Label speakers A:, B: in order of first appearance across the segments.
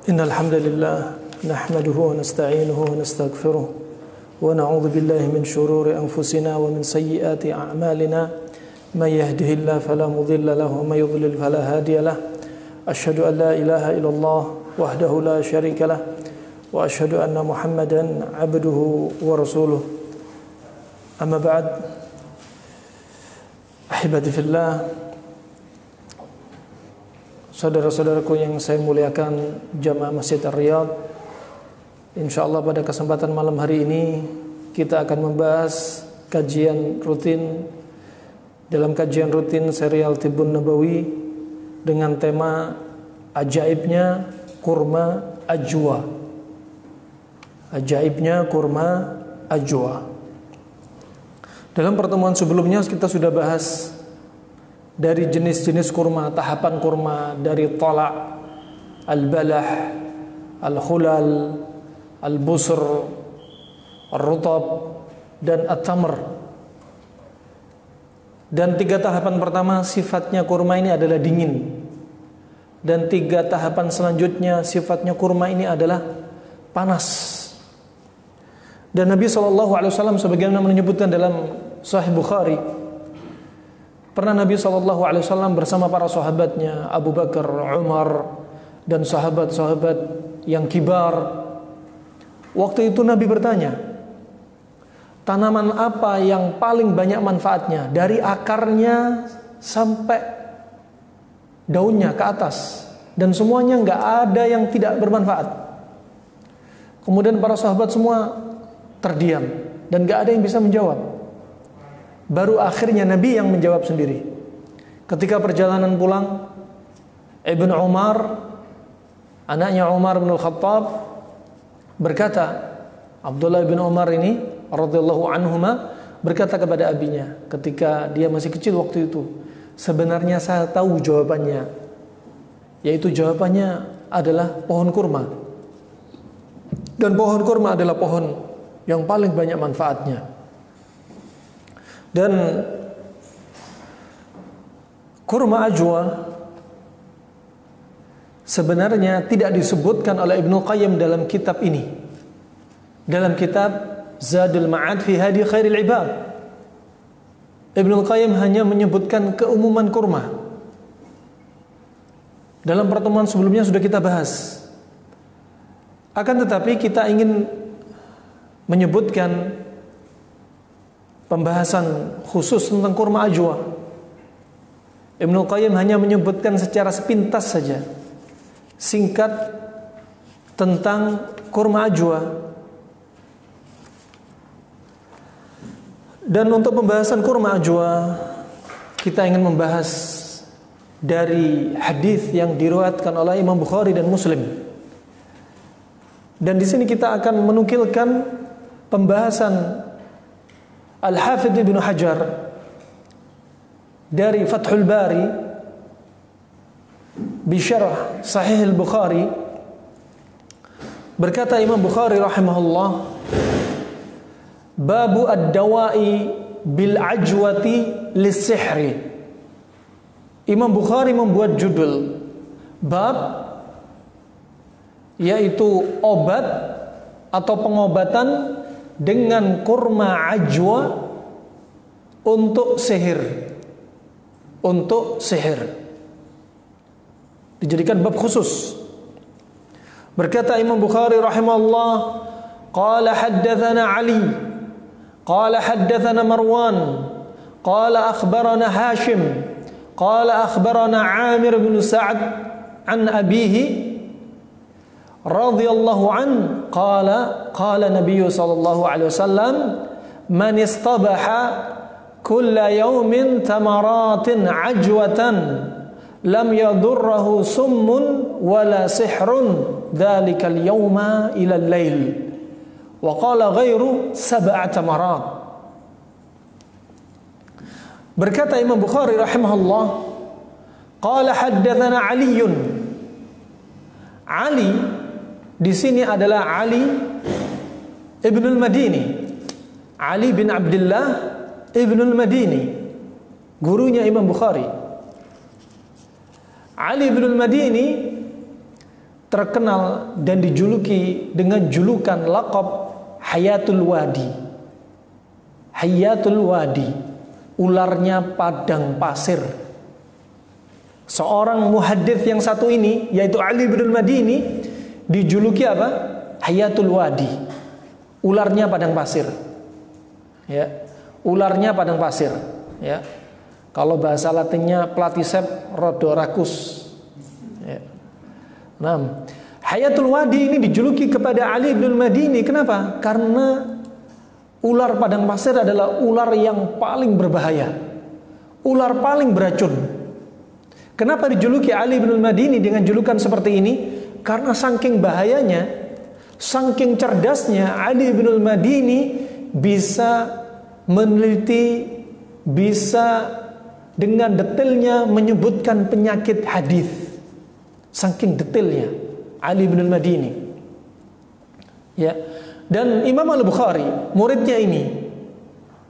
A: Innal hamdalillah nahmaduhu wa nasta'inuhu wa nastaghfiruh wa na'udzu billahi min shururi anfusina wa min sayyiati a'malina may yahdihillahu fala mudilla lahu wa may yudlil fala hadiya lahu asyhadu an la ilaha illallah wahdahu la syarika lah wa asyhadu anna Muhammadan 'abduhu wa rasuluh. Amma ba'd. Ahibati fillah, saudara-saudaraku yang saya muliakan jamaah Masjid Ar-Riyadh, insyaallah pada kesempatan malam hari ini kita akan membahas kajian rutin dalam kajian rutin serial Tibbun Nabawi dengan tema ajaibnya kurma ajwa. Ajaibnya kurma ajwa. Dalam pertemuan sebelumnya kita sudah bahas dari jenis-jenis kurma, tahapan kurma, dari talak, al-balah, al-khulal, al-busr, al-rutab, dan at-tamr. Dan 3 tahapan pertama sifatnya kurma ini adalah dingin. Dan 3 tahapan selanjutnya sifatnya kurma ini adalah panas. Dan Nabi SAW sebagaimana menyebutkan dalam Sahih Bukhari, pernah Nabi SAW bersama para sahabatnya Abu Bakar, Umar, dan sahabat-sahabat yang kibar. Waktu itu Nabi bertanya, tanaman apa yang paling banyak manfaatnya, dari akarnya sampai daunnya ke atas, dan semuanya nggak ada yang tidak bermanfaat. Kemudian para sahabat semua terdiam dan nggak ada yang bisa menjawab. Baru akhirnya Nabi yang menjawab sendiri. Ketika perjalanan pulang, Ibn Umar, anaknya Umar bin Al-Khattab, berkata, Abdullah bin Umar ini radhiyallahu anhuma berkata kepada abinya ketika dia masih kecil waktu itu, sebenarnya saya tahu jawabannya, yaitu jawabannya adalah pohon kurma. Dan pohon kurma adalah pohon yang paling banyak manfaatnya. Dan kurma ajwa sebenarnya tidak disebutkan oleh Ibnu Qayyim dalam kitab ini, dalam kitab Zadul Ma'ad fi Hadi Khairil Ibad. Ibnu Qayyim hanya menyebutkan keumuman kurma. Dalam pertemuan sebelumnya sudah kita bahas. Akan tetapi kita ingin menyebutkan pembahasan khusus tentang kurma ajwa. Ibnu Qayyim hanya menyebutkan secara sepintas saja, singkat, tentang kurma ajwa. Dan untuk pembahasan kurma ajwa, kita ingin membahas dari hadis yang diriwayatkan oleh Imam Bukhari dan Muslim. Dan di sini kita akan menukilkan pembahasan Al-Hafidh Ibnu Hajar dari Fathul Bari bisyarah Sahih Al-Bukhari. Berkata Imam Bukhari rahimahullah, babu ad-dawa'i bil ajwati lis-sihri. Imam Bukhari membuat judul bab, yaitu obat atau pengobatan dengan kurma ajwa untuk sihir. Untuk sihir dijadikan bab khusus. Berkata Imam Bukhari rahimahullah, qala haddatsana Ali, qala haddatsana Marwan, qala akhbarana Hashim, qala akhbarana Amir bin Sa'ad an abihi radhiyallahu an qala qala Nabi sallallahu alaihi wasallam, man istabaha kulla yawmin tamaratin ajwatan lam yadurruhu summun wala sihrun dhalikal yawma ila al-lail, wa qala ghairu sab'a tamarat. Berkata Imam Bukhari rahimahullah, qala haddatsana Aliun. Ali di sini adalah Ali ibn al-Madini, Ali bin Abdullah ibn al-Madini, gurunya Imam Bukhari. Ali bin al-Madini terkenal dan dijuluki dengan julukan laqab Hayatul Wadi. Hayatul Wadi, ularnya padang pasir. Seorang muhaddits yang satu ini, yaitu Ali bin al-Madini, dijuluki apa? Hayatul Wadi, ularnya padang pasir. Ya, ularnya padang pasir. Ya, kalau bahasa Latinnya Platyceps rhodorhacus. Ya. Nah, Hayatul Wadi ini dijuluki kepada Ali bin al-Madini. Kenapa? Karena ular padang pasir adalah ular yang paling berbahaya, ular paling beracun. Kenapa dijuluki Ali bin al-Madini dengan julukan seperti ini? Karena saking bahayanya, saking cerdasnya, Ali bin al-Madini bisa meneliti, bisa dengan detailnya menyebutkan penyakit hadis. Saking detailnya Ali bin al-Madini. Ya. Dan Imam Al-Bukhari, muridnya ini,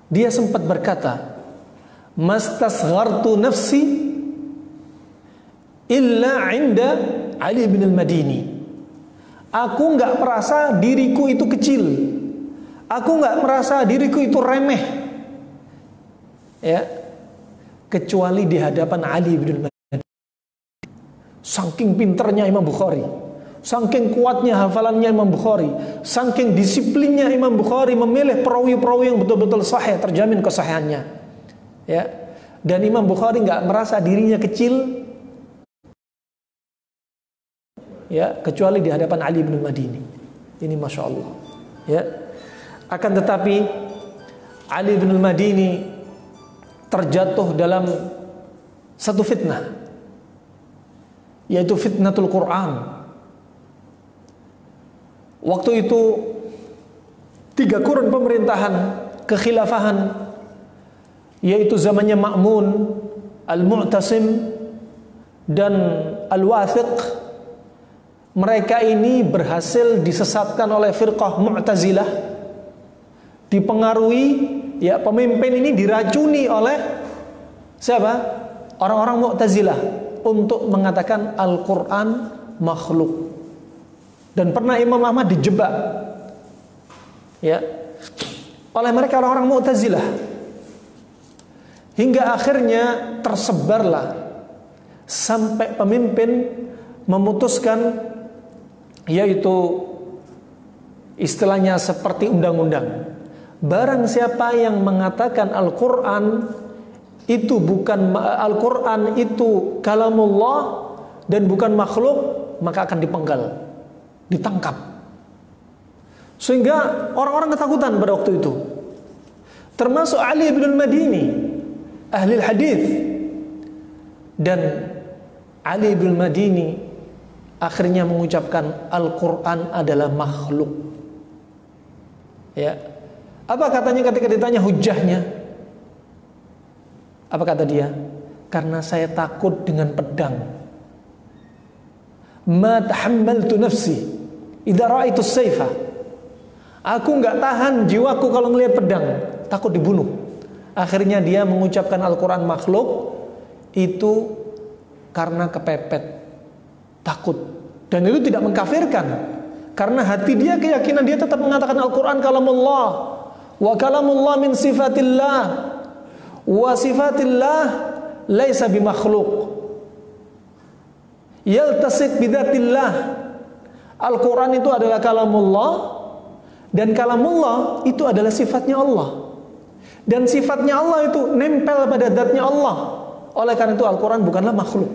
A: dia sempat berkata, "Mastasghartu nafsi illa 'inda Ali bin al-Madini." Aku enggak merasa diriku itu kecil. Aku enggak merasa diriku itu remeh. Ya. Kecuali di hadapan Ali bin al-Madini. Saking pinternya Imam Bukhari, saking kuatnya hafalannya Imam Bukhari, saking disiplinnya Imam Bukhari memilih perawi-perawi yang betul-betul sahih, terjamin kesahihannya. Ya. Dan Imam Bukhari nggak merasa dirinya kecil, ya, kecuali di hadapan Ali bin Madini. Ini masya Allah. Ya. Akan tetapi Ali bin Madini terjatuh dalam satu fitnah, yaitu fitnatul Quran. Waktu itu 3 kurun pemerintahan kekhilafahan, yaitu zamannya Ma'mun, Al-Mu'tasim, dan Al-Wathiq. Mereka ini berhasil disesatkan oleh firqah Mu'tazilah, dipengaruhi, ya, pemimpin ini diracuni oleh siapa? Orang-orang Mu'tazilah untuk mengatakan Al-Quran makhluk. Dan pernah Imam Ahmad dijebak, ya, oleh mereka orang-orang Mu'tazilah, hingga akhirnya tersebarlah sampai pemimpin memutuskan, yaitu istilahnya seperti undang-undang. Barang siapa yang mengatakan Al-Quran itu bukan, Al-Quran itu kalamullah dan bukan makhluk, maka akan dipenggal, ditangkap. Sehingga orang-orang ketakutan pada waktu itu, termasuk Ali bin al-Madini, ahli hadis. Dan Ali bin al-Madini akhirnya mengucapkan Al-Quran adalah makhluk. Ya. Apa katanya ketika ditanya hujahnya? Apa kata dia? Karena saya takut dengan pedang. Ma tahammaltu nafsi idza ra'aitu as-sayfa. Aku enggak tahan jiwaku kalau melihat pedang, takut dibunuh. Akhirnya dia mengucapkan Al-Quran makhluk itu karena kepepet, takut. Dan itu tidak mengkafirkan, karena hati dia, keyakinan dia tetap mengatakan Al-Quran kalamullah, wa kalamullah min sifatillah, wa sifatillah laisa bimakhluk, yaltasik bidatillah. Al-Quran itu adalah kalamullah, dan kalamullah itu adalah sifatnya Allah, dan sifatnya Allah itu nempel pada zatnya Allah. Oleh karena itu Al-Quran bukanlah makhluk.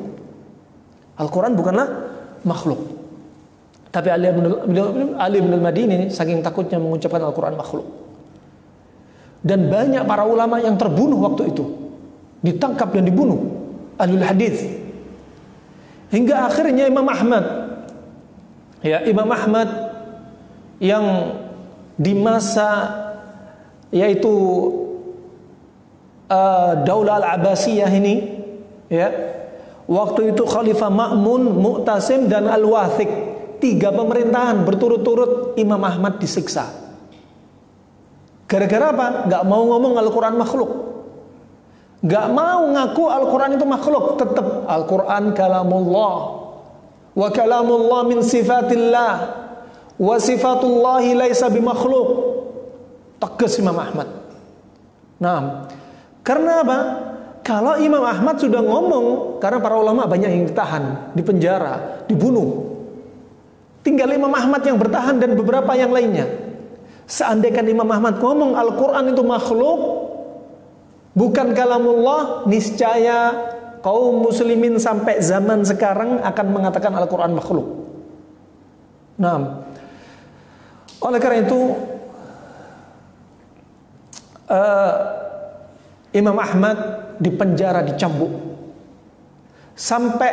A: Al-Quran bukanlah makhluk. Tapi Ali bin al-Madini saking takutnya mengucapkan Al-Quran makhluk. Dan banyak para ulama yang terbunuh waktu itu, ditangkap dan dibunuh, ahlul hadis. Hingga akhirnya Imam Ahmad, ya, Imam Ahmad yang di masa yaitu Daulah Al-Abbasiyah ini, ya, waktu itu Khalifah Ma'mun, Mu'tasim, dan Al-Wathiq, 3 pemerintahan berturut-turut Imam Ahmad disiksa. Gara-gara apa? Gak mau ngomong Al-Quran makhluk, gak mau ngaku Al-Quran itu makhluk. Tetap Al-Quran kalamullah, wa kalamullah min sifatillah wa sifatullahi laisa bimakhluq. Tegas Imam Ahmad. Nah, karena apa? Kalau Imam Ahmad sudah ngomong, karena para ulama banyak yang ditahan, dipenjara, dibunuh. Tinggal Imam Ahmad yang bertahan dan beberapa yang lainnya. Seandainya Imam Ahmad ngomong Al-Quran itu makhluk, bukan kalamullah, niscaya kaum muslimin sampai zaman sekarang akan mengatakan Al-Quran makhluk. Nah, oleh karena itu Imam Ahmad dipenjara, dicambuk, sampai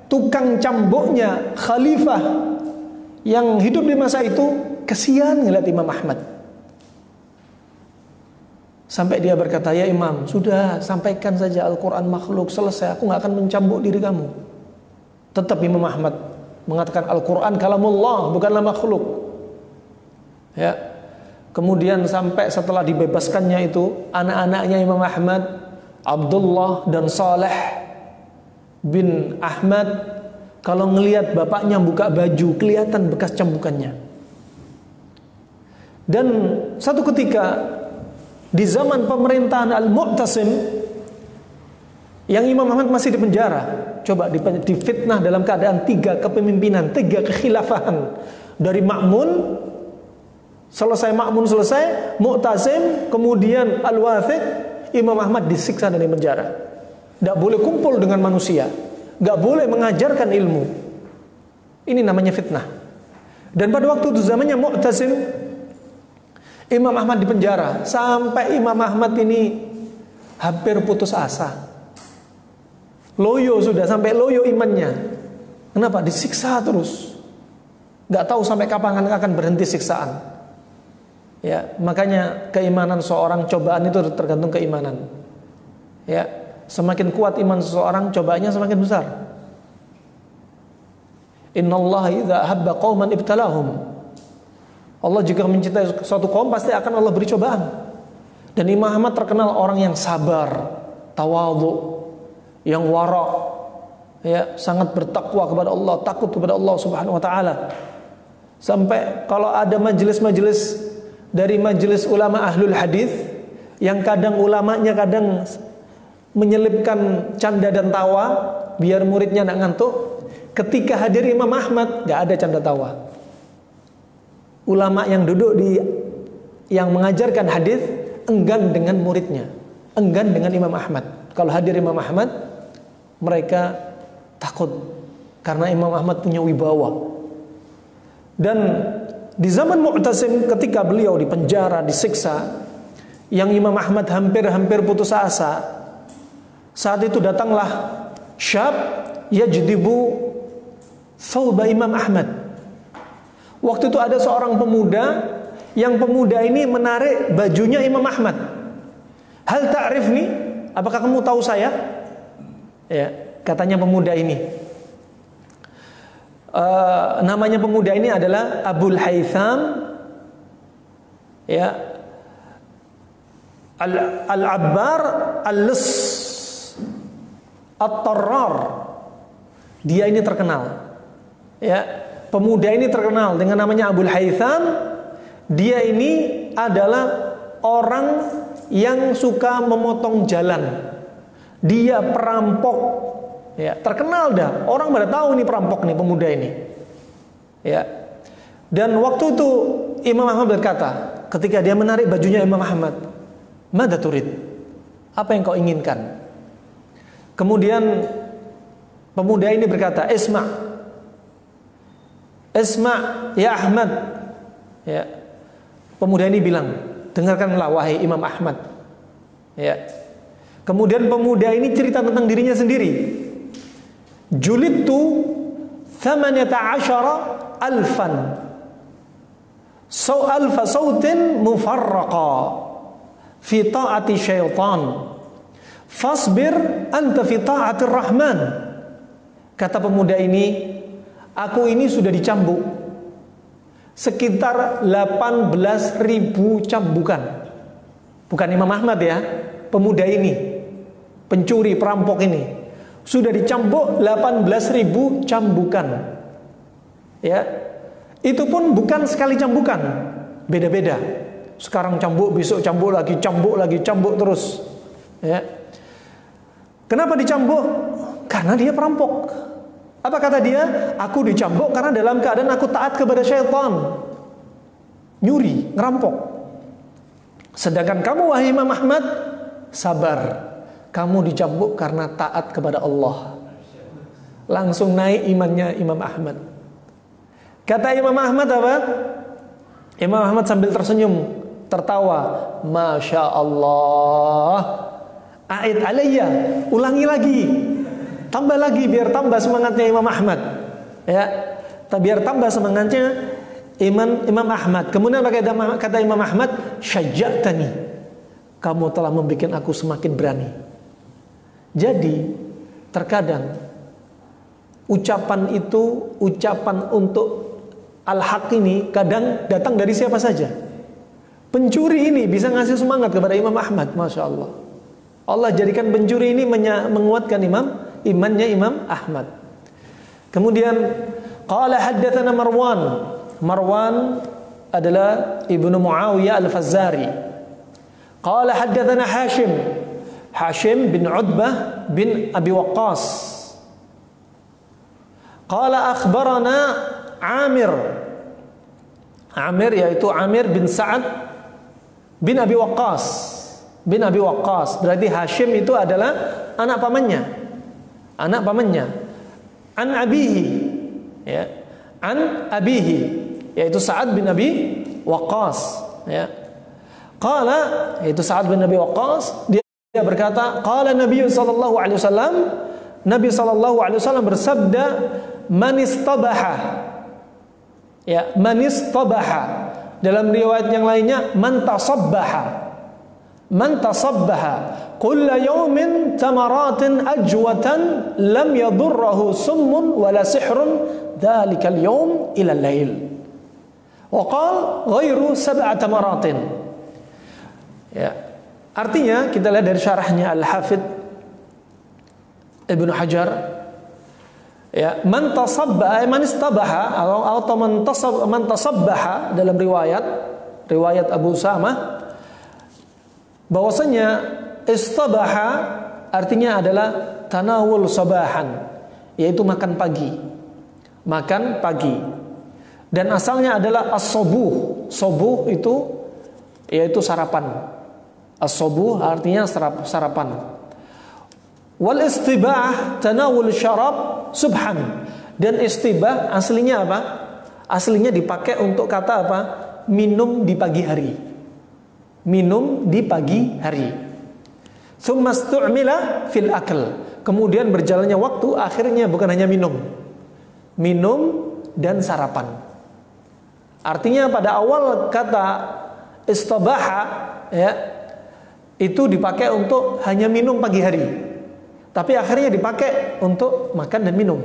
A: tukang cambuknya khalifah yang hidup di masa itu kesian ngeliat Imam Ahmad. Sampai dia berkata, ya Imam, sudah sampaikan saja Al-Quran makhluk, selesai, aku gak akan mencambuk diri kamu. Tetap Imam Ahmad mengatakan Al-Quran kalamullah, bukanlah makhluk. Ya. Kemudian sampai setelah dibebaskannya itu, anak-anaknya Imam Ahmad, Abdullah dan Saleh bin Ahmad, kalau ngelihat bapaknya buka baju, kelihatan bekas cambukannya. Dan satu ketika di zaman pemerintahan Al-Mu'tasim, yang Imam Ahmad masih di penjara, coba difitnah dalam keadaan 3 kepemimpinan, 3 kekhilafahan, dari Ma'mun, selesai Ma'mun selesai, Mu'tasim, kemudian Al-Wathiq, Imam Ahmad disiksa dari penjara. Tidak boleh kumpul dengan manusia, nggak boleh mengajarkan ilmu. Ini namanya fitnah. Dan pada waktu itu zamannya Mu'tasim, Imam Ahmad di penjara, sampai Imam Ahmad ini hampir putus asa. Loyo sudah, sampai loyo imannya. Kenapa? Disiksa terus. Nggak tahu sampai kapan akan berhenti siksaan. Ya, makanya keimanan seorang, cobaan itu tergantung keimanan. Ya, semakin kuat iman seseorang, cobaannya semakin besar. Innallaha idza habba qauman ibtalahum. Allah jika mencintai suatu kaum, pasti akan Allah beri cobaan. Dan Imam Ahmad terkenal orang yang sabar, tawadhu, yang wara', ya, sangat bertakwa kepada Allah, takut kepada Allah Subhanahu wa taala. Sampai kalau ada majelis-majelis dari majelis ulama ahlul hadis, yang kadang ulamanya kadang menyelipkan canda dan tawa biar muridnya enggak ngantuk, ketika hadir Imam Ahmad enggak ada canda tawa. Ulama yang duduk yang mengajarkan hadis enggan dengan muridnya, enggan dengan Imam Ahmad. Kalau hadir Imam Ahmad, mereka takut karena Imam Ahmad punya wibawa. Dan di zaman Mu'tasim, ketika beliau di penjara, disiksa, yang Imam Ahmad hampir putus asa, saat itu datanglah syab yajdibu thawba Imam Ahmad. Waktu itu ada seorang pemuda, yang pemuda ini menarik bajunya Imam Ahmad. Hal ta'rifni? Apakah kamu tahu saya? Ya, katanya pemuda ini. Namanya pemuda ini adalah Abul Haytham, ya, Al-Abbar Al-Lus At-Tarrar. Dia ini terkenal. Ya, pemuda ini terkenal dengan namanya Abul Haytham. Dia ini adalah orang yang suka memotong jalan. Dia perampok. Ya, terkenal dah. Orang pada tahu ini perampok nih, pemuda ini. Ya. Dan waktu itu Imam Ahmad berkata, ketika dia menarik bajunya Imam Ahmad, "Madza turid?" Apa yang kau inginkan? Kemudian pemuda ini berkata, "Isma' ya Ahmad." Ya. Pemuda ini bilang, "Dengarkanlah wahai Imam Ahmad." Ya. Kemudian pemuda ini cerita tentang dirinya sendiri. "Julidtu 18,000 alfa sautin mufarraqa fi ta'ati syaitan. Fasbir anta fi ta'atir rahman." Kata pemuda ini, aku ini sudah dicambuk sekitar 18.000 cambukan. Bukan Imam Ahmad ya, pemuda ini, pencuri, perampok ini. sudah dicambuk 18.000 cambukan. Ya. Itu pun bukan sekali cambukan, beda-beda. Sekarang cambuk, besok cambuk lagi, cambuk terus. Ya. Kenapa dicambuk? Karena dia perampok. Apa kata dia? Aku dicambuk karena dalam keadaan aku taat kepada syaitan. Nyuri, ngerampok. Sedangkan kamu wahai Imam Ahmad, sabar. Kamu dicambuk karena taat kepada Allah. Langsung naik imannya Imam Ahmad. Kata Imam Ahmad apa? Imam Ahmad sambil tersenyum, tertawa. Masya Allah. A'id alayya, ulangi lagi, tambah lagi biar tambah semangatnya Imam Ahmad. Ya, biar tambah semangatnya Imam Ahmad. Kemudian kata Imam Ahmad, syaja'tani, kamu telah membuat aku semakin berani. Jadi terkadang ucapan itu, ucapan untuk al-haq ini kadang datang dari siapa saja. Pencuri ini bisa ngasih semangat kepada Imam Ahmad, Masya Allah. Allah jadikan pencuri ini menguatkan imannya Imam Ahmad. Kemudian qala haddatsana Marwan. Marwan adalah ibnu Muawiyah al-Fazzari. Qala haddatsana Hashim. Hashim bin Utbah bin Abi Waqqas. Qala akhbarana Amir. Amir yaitu Amir bin Sa'ad bin Abi Waqqas. Bin Abi Waqqas. Berarti Hashim itu adalah anak pamannya. Anak pamannya. An abihi. Ya. An abihi, yaitu Sa'ad bin Abi Waqqas. Ya. Qala, yaitu Sa'ad bin Abi Waqqas, dia berkata, qala Nabi sallallahu alaihi wasallam, Nabi sallallahu alaihi wasallam bersabda, man istabaha. Ya, man istabaha. Dalam riwayat yang lainnya, man tasabbaha. Man tasabbaha kulla yawmin tamaratin ajwatan lam yadurruhu summun wala sihrun dhalikal yawm ila al-lail. Wa qala ghairu sab'a tamaratin. Ya. Artinya kita lihat dari syarahnya Al-Hafidz Ibnu Hajar. Ya, man tasabbaha, man istabaha atau man tasabbaha dalam riwayat Abu Usamah, bahwasanya istabaha artinya adalah tanawul sabahan, yaitu makan pagi. Makan pagi. Dan asalnya adalah as-subuh. Subuh itu yaitu sarapan. As-subuh artinya sarapan. Wal istibah tanawul syarab subhan. Dan istibah aslinya apa? Aslinya dipakai untuk kata apa? Minum di pagi hari. Minum di pagi hari. Tsumma istu'mila fil akl. Kemudian berjalannya waktu, akhirnya bukan hanya minum dan sarapan. Artinya pada awal kata istabaha, ya, itu dipakai untuk hanya minum pagi hari, tapi akhirnya dipakai untuk makan dan minum.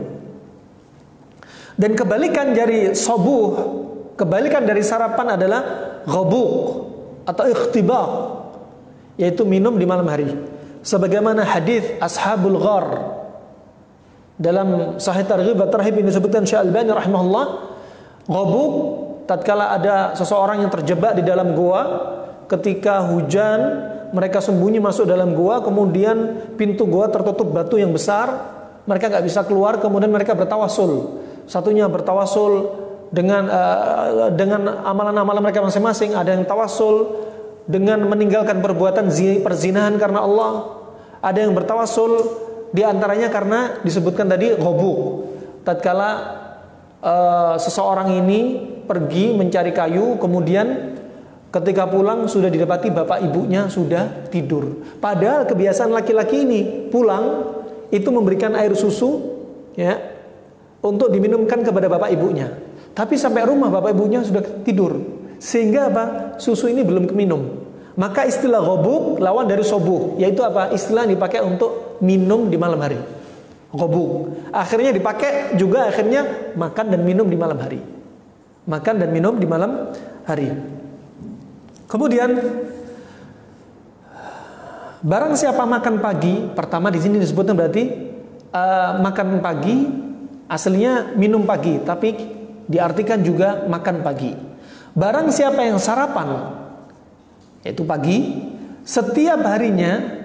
A: Dan kebalikan dari subuh, kebalikan dari sarapan adalah ghabuq atau ikhtibaq, yaitu minum di malam hari. Sebagaimana hadis Ashabul Ghar dalam Sahih Targhib wa Tarhib ini disebutkan Syekh Albani rahimahullah, ghabuq tatkala ada seseorang yang terjebak di dalam gua ketika hujan, mereka sembunyi masuk dalam gua, kemudian pintu gua tertutup batu yang besar, mereka nggak bisa keluar, kemudian mereka bertawasul. Satunya bertawasul dengan amalan-amalan mereka masing-masing. Ada yang tawasul dengan meninggalkan perbuatan perzinahan karena Allah. Ada yang bertawasul di antaranya karena disebutkan tadi ghabuq. Tatkala seseorang ini pergi mencari kayu, kemudian ketika pulang sudah didapati bapak ibunya sudah tidur. Padahal kebiasaan laki-laki ini pulang itu memberikan air susu, ya, untuk diminumkan kepada bapak ibunya. Tapi sampai rumah bapak ibunya sudah tidur, sehingga apa? Susu ini belum keminum. Maka istilah ghabuq lawan dari subuh, yaitu apa? Istilah yang dipakai untuk minum di malam hari. Ghabuq. Akhirnya dipakai juga akhirnya makan dan minum di malam hari. Makan dan minum di malam hari. Kemudian barang siapa makan pagi, pertama di sini disebutkan berarti makan pagi aslinya minum pagi, tapi diartikan juga makan pagi. Barang siapa yang sarapan, yaitu pagi, setiap harinya,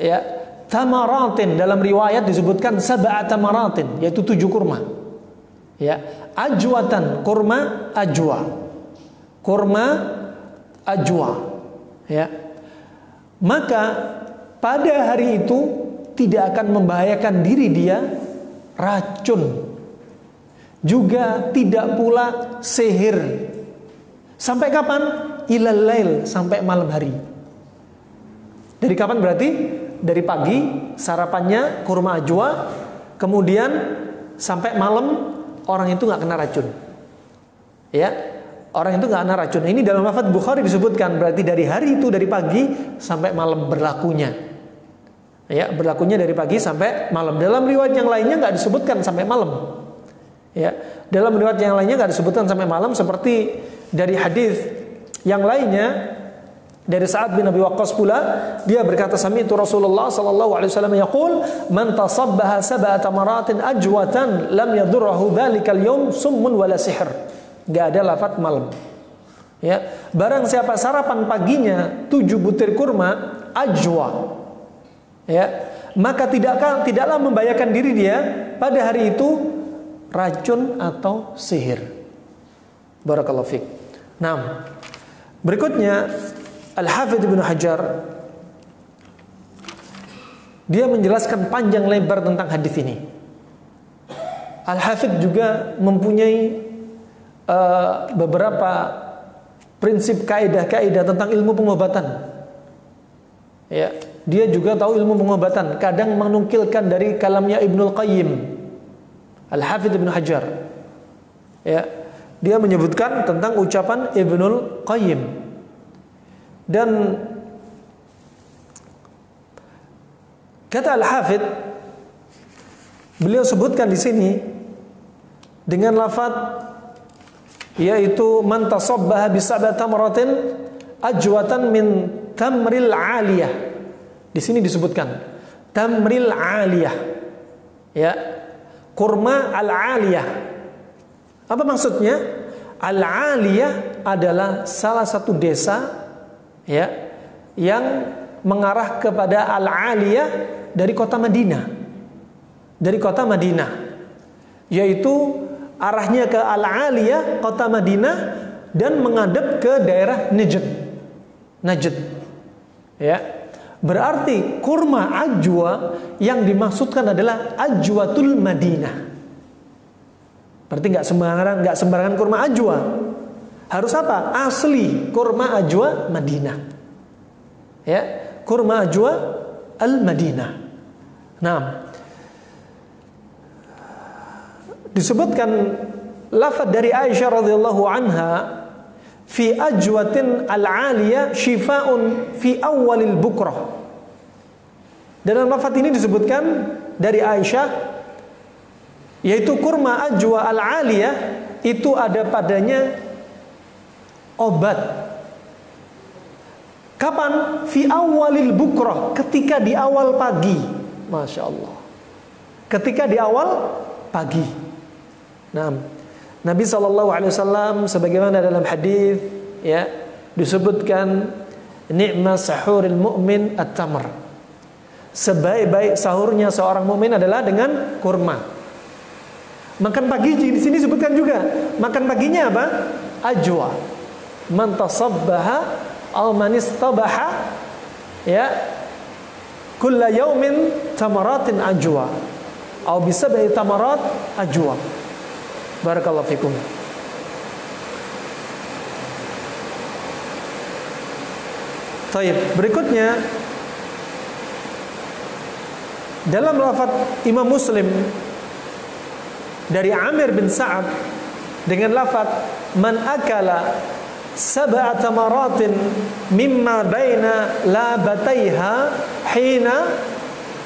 A: ya, tamaratin, dalam riwayat disebutkan sab'a tamaratin, yaitu 7 kurma. Ya, ajwatan, kurma ajwa. Kurma ajwa. Ya. Maka pada hari itu tidak akan membahayakan diri dia racun. Juga tidak pula sihir. Sampai kapan? Ilal lail, sampai malam hari. Dari kapan berarti? Dari pagi sarapannya kurma ajwa, kemudian sampai malam orang itu nggak kena racun. Ya, orang itu nggak kena racun. Ini dalam lafaz Bukhari disebutkan, berarti dari hari itu, dari pagi sampai malam berlakunya. Ya, berlakunya dari pagi sampai malam. Dalam riwayat yang lainnya nggak disebutkan sampai malam. Ya, dalam riwayat yang lainnya nggak disebutkan sampai malam, seperti dari hadis yang lainnya. Dari Sa'ad bin Abi Waqqas pula, dia berkata, sami'tu Rasulullah sallallahu alaihi wasallam yaqul, man tasabbaha sab'a tamaratin ajwatan lam yadurruhu dzalikal yawm summun wala sihr. Enggak ada lafaz malam. Ya, barang siapa sarapan paginya 7 butir kurma ajwa, ya, maka tidaklah membahayakan diri dia pada hari itu racun atau sihir. Barakallahu fiik. Nah, berikutnya Al-Hafidz Ibnu Hajar, dia menjelaskan panjang lebar tentang hadis ini. Al-Hafidz juga mempunyai beberapa prinsip kaidah-kaidah tentang ilmu pengobatan. Ya, dia juga tahu ilmu pengobatan. Kadang menukilkan dari kalamnya Ibnul Qayyim. Al-Hafidz Ibnu Hajar. Ya, dia menyebutkan tentang ucapan Ibnul Qayyim. Dan kata Al-Hafidz, beliau sebutkan di sini dengan lafaz, yaitu man tasabbaha bi sab'ati tamratin ajwatan min tamril aliyah. Di sini disebutkan tamril aliyah, ya, kurma al-aliyah. Apa maksudnya? Al-aliyah adalah salah satu desa, ya, yang mengarah kepada Al-Aliyah dari kota Madinah. Dari kota Madinah, yaitu arahnya ke Al-Aliyah, kota Madinah, dan menghadap ke daerah Najd. Ya. Berarti kurma ajwa yang dimaksudkan adalah ajwatul Madinah. Berarti enggak sembarangan kurma ajwa. Harus apa? Asli kurma ajwa Madinah. Ya, kurma ajwa al-Madinah. Nah, disebutkan lafaz dari Aisyah radhiyallahu anha, fi ajwatin al-aliyah shifaa'un fi awwalil bukrah. Dalam lafaz ini disebutkan dari Aisyah, yaitu kurma ajwa al-aliyah itu ada padanya obat. Kapan? Fi awalil bukrah, ketika di awal pagi. Masya Allah, ketika di awal pagi. Nah, Nabi SAW sebagaimana dalam hadis, ya, disebutkan ni'ma sahuril mu'min at-tamr. Sebaik-baik sahurnya seorang mukmin adalah dengan kurma. Makan pagi di sini disebutkan juga. Makan paginya apa? Ajwa. Man tasabbaha aw man istabaha, ya, kulla yaumin tamaratin ajwa aw bi sab'i tamarat ajwa. Barakallahu fikum. Baik, berikutnya dalam lafaz Imam Muslim dari Amir bin Sa'ad dengan lafaz man akala sab'a tamaratin mimma baina labataiha hina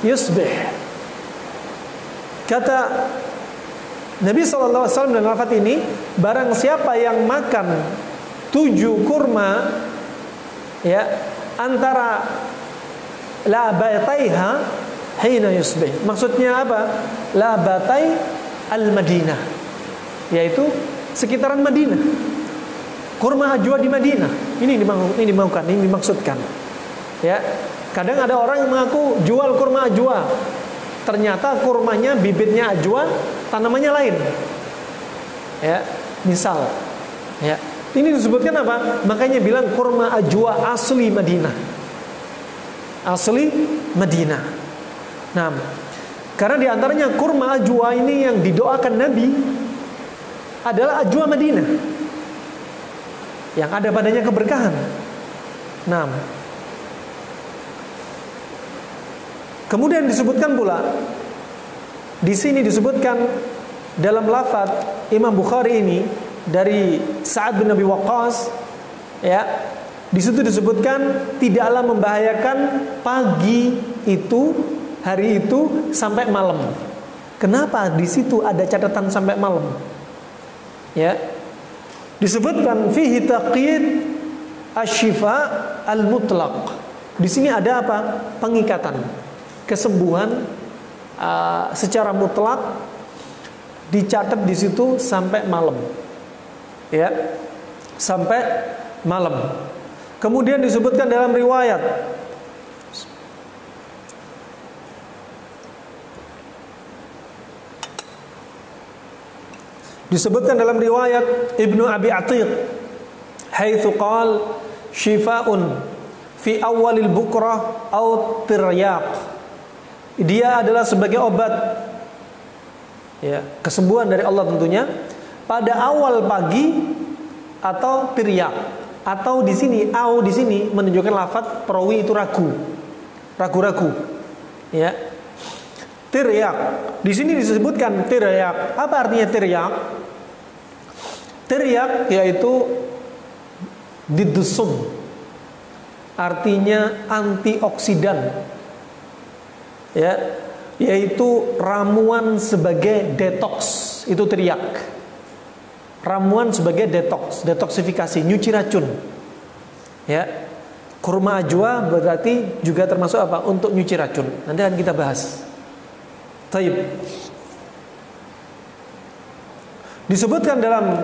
A: yusbih. Kata Nabi SAW dengan lafaz ini, barang siapa yang makan 7 kurma, ya, antara labataiha, hina yusbih. Maksudnya apa? Labatai al-Madinah, yaitu sekitaran Madinah. Kurma ajwa di Madinah. Ini dimaukan, ini dimaksudkan. Ya. Kadang ada orang yang mengaku jual kurma ajwa. Ternyata kurmanya, bibitnya ajwa, tanamannya lain. Ya, misal. Ya. Ini disebutkan apa? Makanya bilang kurma ajwa asli Madinah. Asli Madinah. Nah, karena diantaranya kurma ajwa ini yang didoakan Nabi adalah ajwa Madinah, yang ada padanya keberkahan. Nah, kemudian disebutkan pula di sini disebutkan dalam lafaz Imam Bukhari ini dari Sa'ad bin Abi Waqqas, ya, di situ disebutkan tidaklah membahayakan pagi itu, hari itu sampai malam. Kenapa di situ ada catatan sampai malam? Ya, disebutkan fihi taqyid asy-syifa al-mutlaq. Di sini ada apa? Pengikatan, kesembuhan secara mutlak, dicatat di situ sampai malam. Ya, sampai malam. Kemudian disebutkan dalam riwayat Ibnu Abi Atiq, haitsu qala syifa'un fi awalil bukrah au tiryaq. Dia adalah sebagai obat, ya, kesembuhan dari Allah tentunya pada awal pagi atau tiryak, atau di sini di sini menunjukkan lafaz perawi itu ragu-ragu, ya. Tiryak di sini disebutkan tiryak. Apa artinya tiryak? Tiryak yaitu diddusum, artinya antioksidan, ya, yaitu ramuan sebagai detox. Itu tiryak, ramuan sebagai detoksifikasi, nyuci racun. Ya, kurma ajwa berarti juga termasuk apa? Untuk nyuci racun. Nanti akan kita bahas. Taib. Disebutkan dalam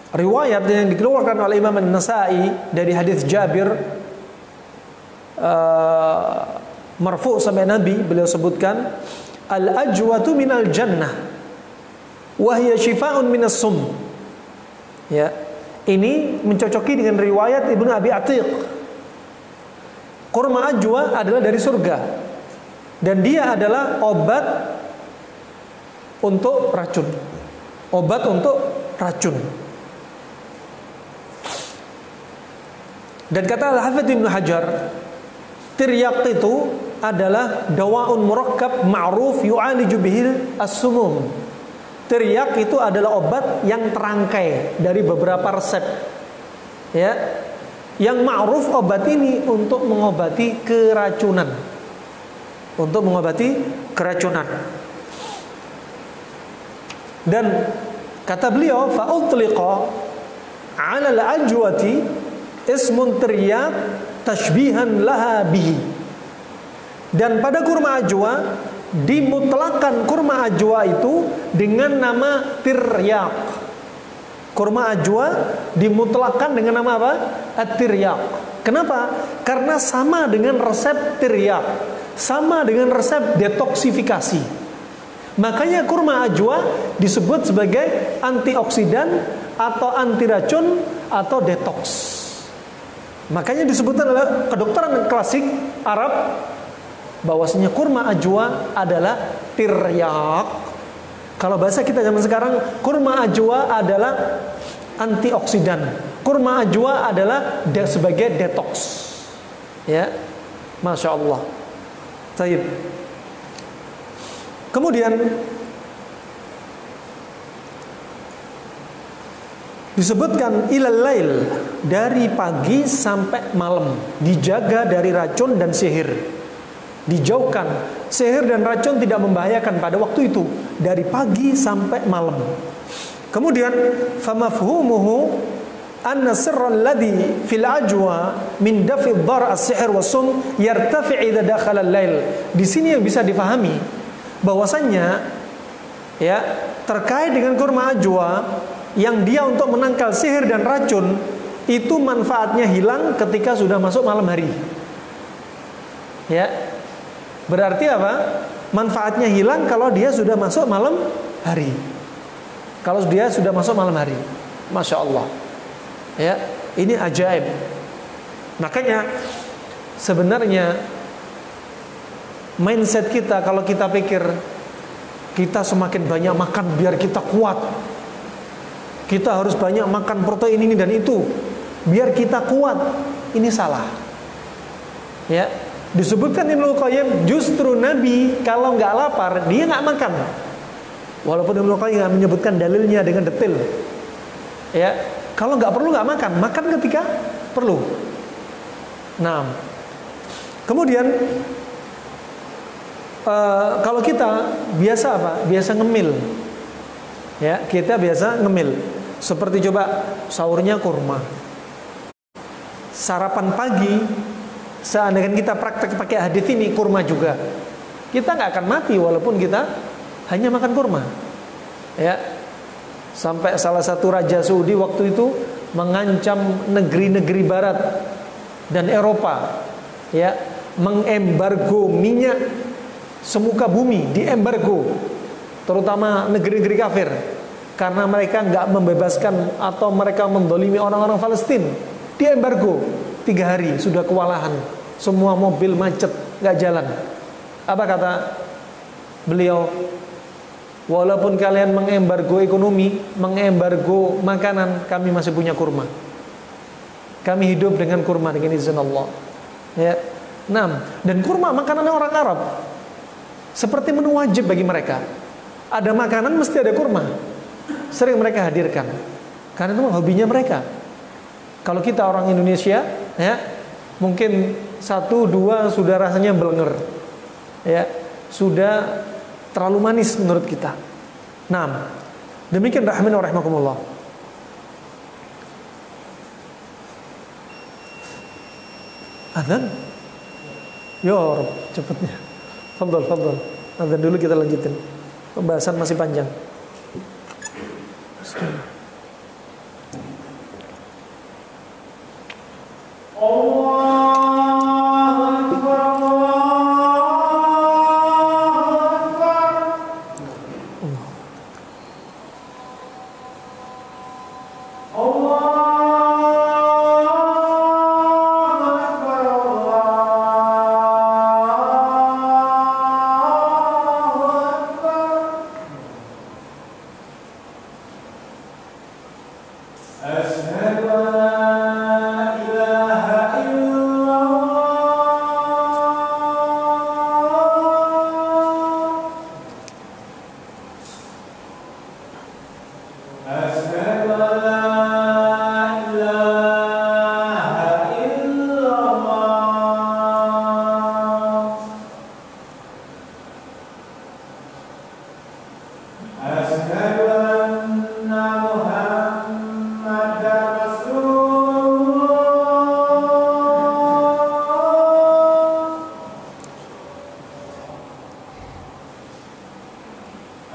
A: riwayat yang dikeluarkan oleh Imam An-Nasa'i dari hadis Jabir, marfu' sampai Nabi, beliau sebutkan al-ajwatu minal jannah wahya syifa'un minas sum. Ya, ini mencocoki dengan riwayat Ibnu Abi Atiq. Kurma ajwa adalah dari surga dan dia adalah obat untuk racun. Obat untuk racun. Dan kata Al-Hafidz Ibnu Hajar, tiryak itu adalah dawaun murakkab ma'ruf yu'aliju bihil as-sumum. Tiryak itu adalah obat yang terangkai dari beberapa resep, ya, yang ma'ruf obat ini untuk mengobati keracunan, Dan kata beliau, fa'utliqa 'ala al-ajwati ismun tiryak tashbihan laha bihi. Dan pada kurma ajwa dimutlakan kurma ajwa itu dengan nama tiryak. Kurma ajwa dimutlakan dengan nama apa? At-tiryak. Kenapa? Karena sama dengan resep tiryak, sama dengan resep detoksifikasi. Makanya kurma ajwa disebut sebagai antioksidan atau anti racun atau detox. Makanya disebutkan oleh kedokteran klasik Arab bahwasanya kurma ajwa adalah tiryak. Kalau bahasa kita zaman sekarang, kurma ajwa adalah antioksidan. Kurma ajwa adalah sebagai detox. Ya, Masya Allah. Taib. Kemudian disebutkan ilal lail, dari pagi sampai malam, dijaga dari racun dan sihir, dijauhkan. Sihir dan racun tidak membahayakan pada waktu itu, dari pagi sampai malam. Kemudian famafhumuhu anna sirra alladhi fil ajwa min dafi dhar as-sihr was-sum yartafi' idza dakhala al-lail. Di sini yang bisa difahami bahwasannya ya, terkait dengan kurma ajwa yang dia untuk menangkal sihir dan racun, itu manfaatnya hilang ketika sudah masuk malam hari. Ya. Berarti apa? Manfaatnya hilang kalau dia sudah masuk malam hari. Kalau dia sudah masuk malam hari. Masya Allah. Ya, ini ajaib. Makanya sebenarnya mindset kita, kalau kita pikir kita semakin banyak makan biar kita kuat, kita harus banyak makan protein ini dan itu biar kita kuat, ini salah. Ya, disebutkan Ibnu Qayyim, justru Nabi kalau nggak lapar dia nggak makan. Walaupun Ibnu Qayyim nggak menyebutkan dalilnya dengan detail. Ya, kalau nggak perlu nggak makan, makan ketika perlu. Nah, kemudian kalau kita biasa apa? Biasa ngemil. Ya, kita biasa ngemil. Seperti coba sahurnya kurma. Sarapan pagi, seandainya kita praktek pakai hadis ini, kurma juga. Kita nggak akan mati walaupun kita hanya makan kurma. Ya. Sampai salah satu raja Saudi waktu itu mengancam negeri-negeri barat dan Eropa, ya, mengembargo minyak semuka bumi, diembargo, terutama negeri-negeri kafir, karena mereka nggak membebaskan atau mereka mendolimi orang-orang Palestina. Diembargo 3 hari, sudah kewalahan, semua mobil macet, nggak jalan. Apa kata beliau? Walaupun kalian mengembargo ekonomi, mengembargo makanan, kami masih punya kurma. Kami hidup dengan kurma dengan izin Allah. Ya. Nah, dan kurma makanannya orang Arab. Seperti menu wajib bagi mereka. Ada makanan mesti ada kurma. Sering mereka hadirkan. Karena itu hobinya mereka. Kalau kita orang Indonesia, ya, mungkin 1-2 sudah rasanya belenger. Ya, sudah terlalu manis menurut kita. Nah, demikian rahimani wa rahimakumullah. Adzan? Ya Rabb, cepatnya. Fadhal. Adzan dulu kita lanjutin. Pembahasan masih panjang.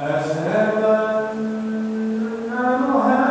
B: أشهد أن محمدا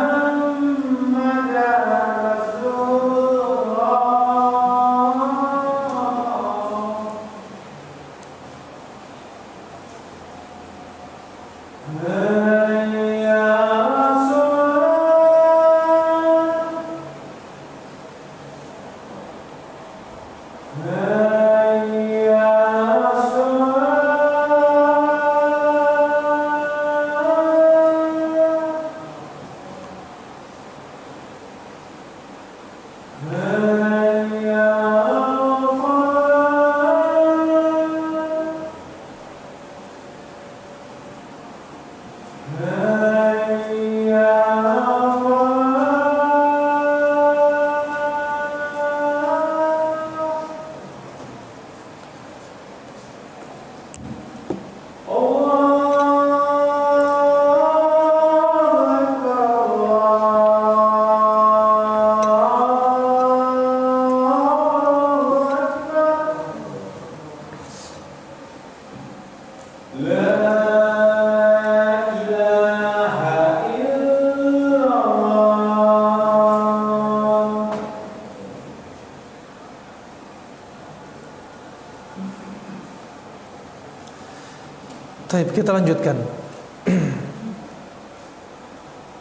A: Baik, kita lanjutkan.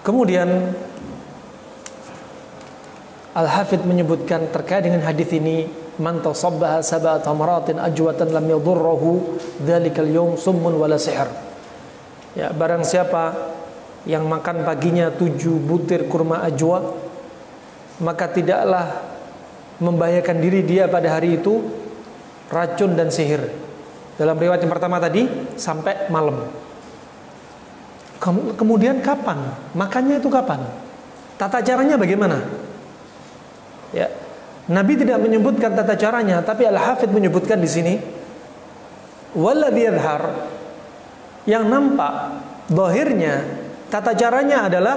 A: Kemudian Al-Hafidh menyebutkan terkait dengan hadis ini, man tasabbaha sab'a tamaratin ajwatan lam yadurruhu dzalikal yawm summun wala sihr. Ya, barang siapa yang makan paginya 7 butir kurma ajwa, maka tidaklah membahayakan diri dia pada hari itu racun dan sihir. Dalam riwayat yang pertama tadi sampai malam. Kemudian kapan? Makannya itu kapan? Tata caranya bagaimana? Ya. Nabi tidak menyebutkan tata caranya, tapi Al-Hafidh menyebutkan di sini walladzi yadhhar, yang nampak zahirnya tata caranya adalah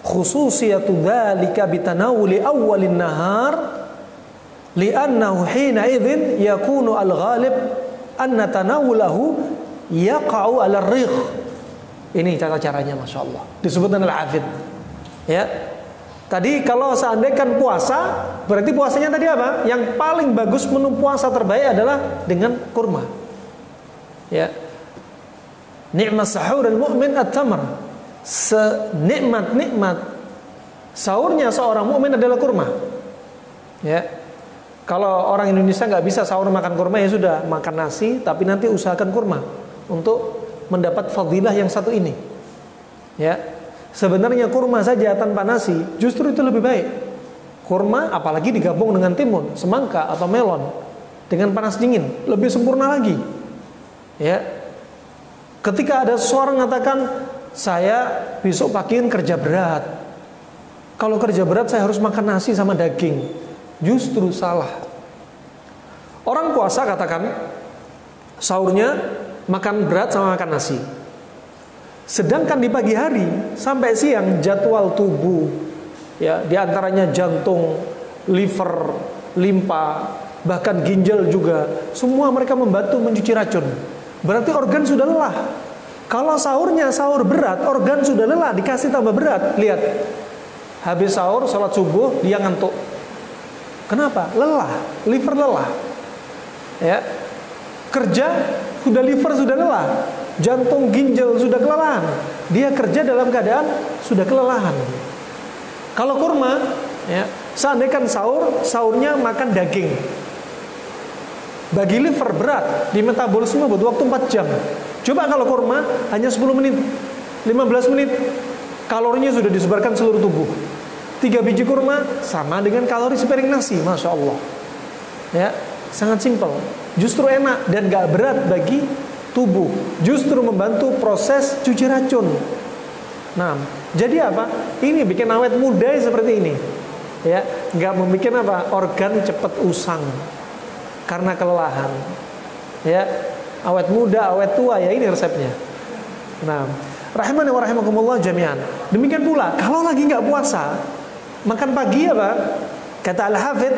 A: khususiyatu dzalika bitanawuli awwalin nahar li'annahu hina idzin yakunu al-ghalib anna tanawulahu yaqa'u 'ala ar-rikh. Ini tata caranya, Masya Allah, disebutkan Al-Hafidh. Ya, tadi kalau seandainya kan puasa, berarti puasanya tadi apa? Yang paling bagus menu puasa terbaik adalah dengan kurma. Ya, ni'mas sahurul mu'min at-tamr. Senikmat-nikmat sahurnya seorang mukmin adalah kurma. Ya, kalau orang Indonesia nggak bisa sahur makan kurma, ya sudah, makan nasi, tapi nanti usahakan kurma untuk mendapat fadilah yang satu ini. Ya, sebenarnya kurma saja tanpa nasi justru itu lebih baik. Kurma apalagi digabung dengan timun, semangka atau melon dengan panas dingin, lebih sempurna lagi. Ya, ketika ada seorang mengatakan, saya besok pagi kerja berat, kalau kerja berat saya harus makan nasi sama daging, justru salah. Orang puasa katakan sahurnya makan berat sama makan nasi, sedangkan di pagi hari sampai siang jadwal tubuh, ya, diantaranya jantung, liver, limpa, bahkan ginjal juga, semua mereka membantu mencuci racun. Berarti organ sudah lelah. Kalau sahurnya sahur berat, organ sudah lelah, dikasih tambah berat. Lihat, habis sahur sholat subuh dia ngantuk. Kenapa? Lelah, liver lelah. Ya, kerja sudah, liver sudah lelah, jantung, ginjal sudah kelelahan, dia kerja dalam keadaan sudah kelelahan. Kalau kurma, ya, seandainya kan sahurnya makan daging, bagi liver berat, di metabolisme butuh waktu 4 jam. Coba kalau kurma hanya 10 menit, 15 menit, kalorinya sudah disebarkan seluruh tubuh. 3 biji kurma sama dengan kalori sepiring nasi, Masya Allah. Ya, sangat simpel, justru enak dan gak berat bagi tubuh, justru membantu proses cuci racun. Nah, jadi apa? Ini bikin awet muda seperti ini. Ya, gak membuat apa? Organ cepat usang karena kelelahan. Ya, awet muda, awet tua, ya ini resepnya. Nah, rahimani wa rahimakumullah jami'an. Demikian pula kalau lagi nggak puasa, makan pagi apa? Kata Al-Hafidh,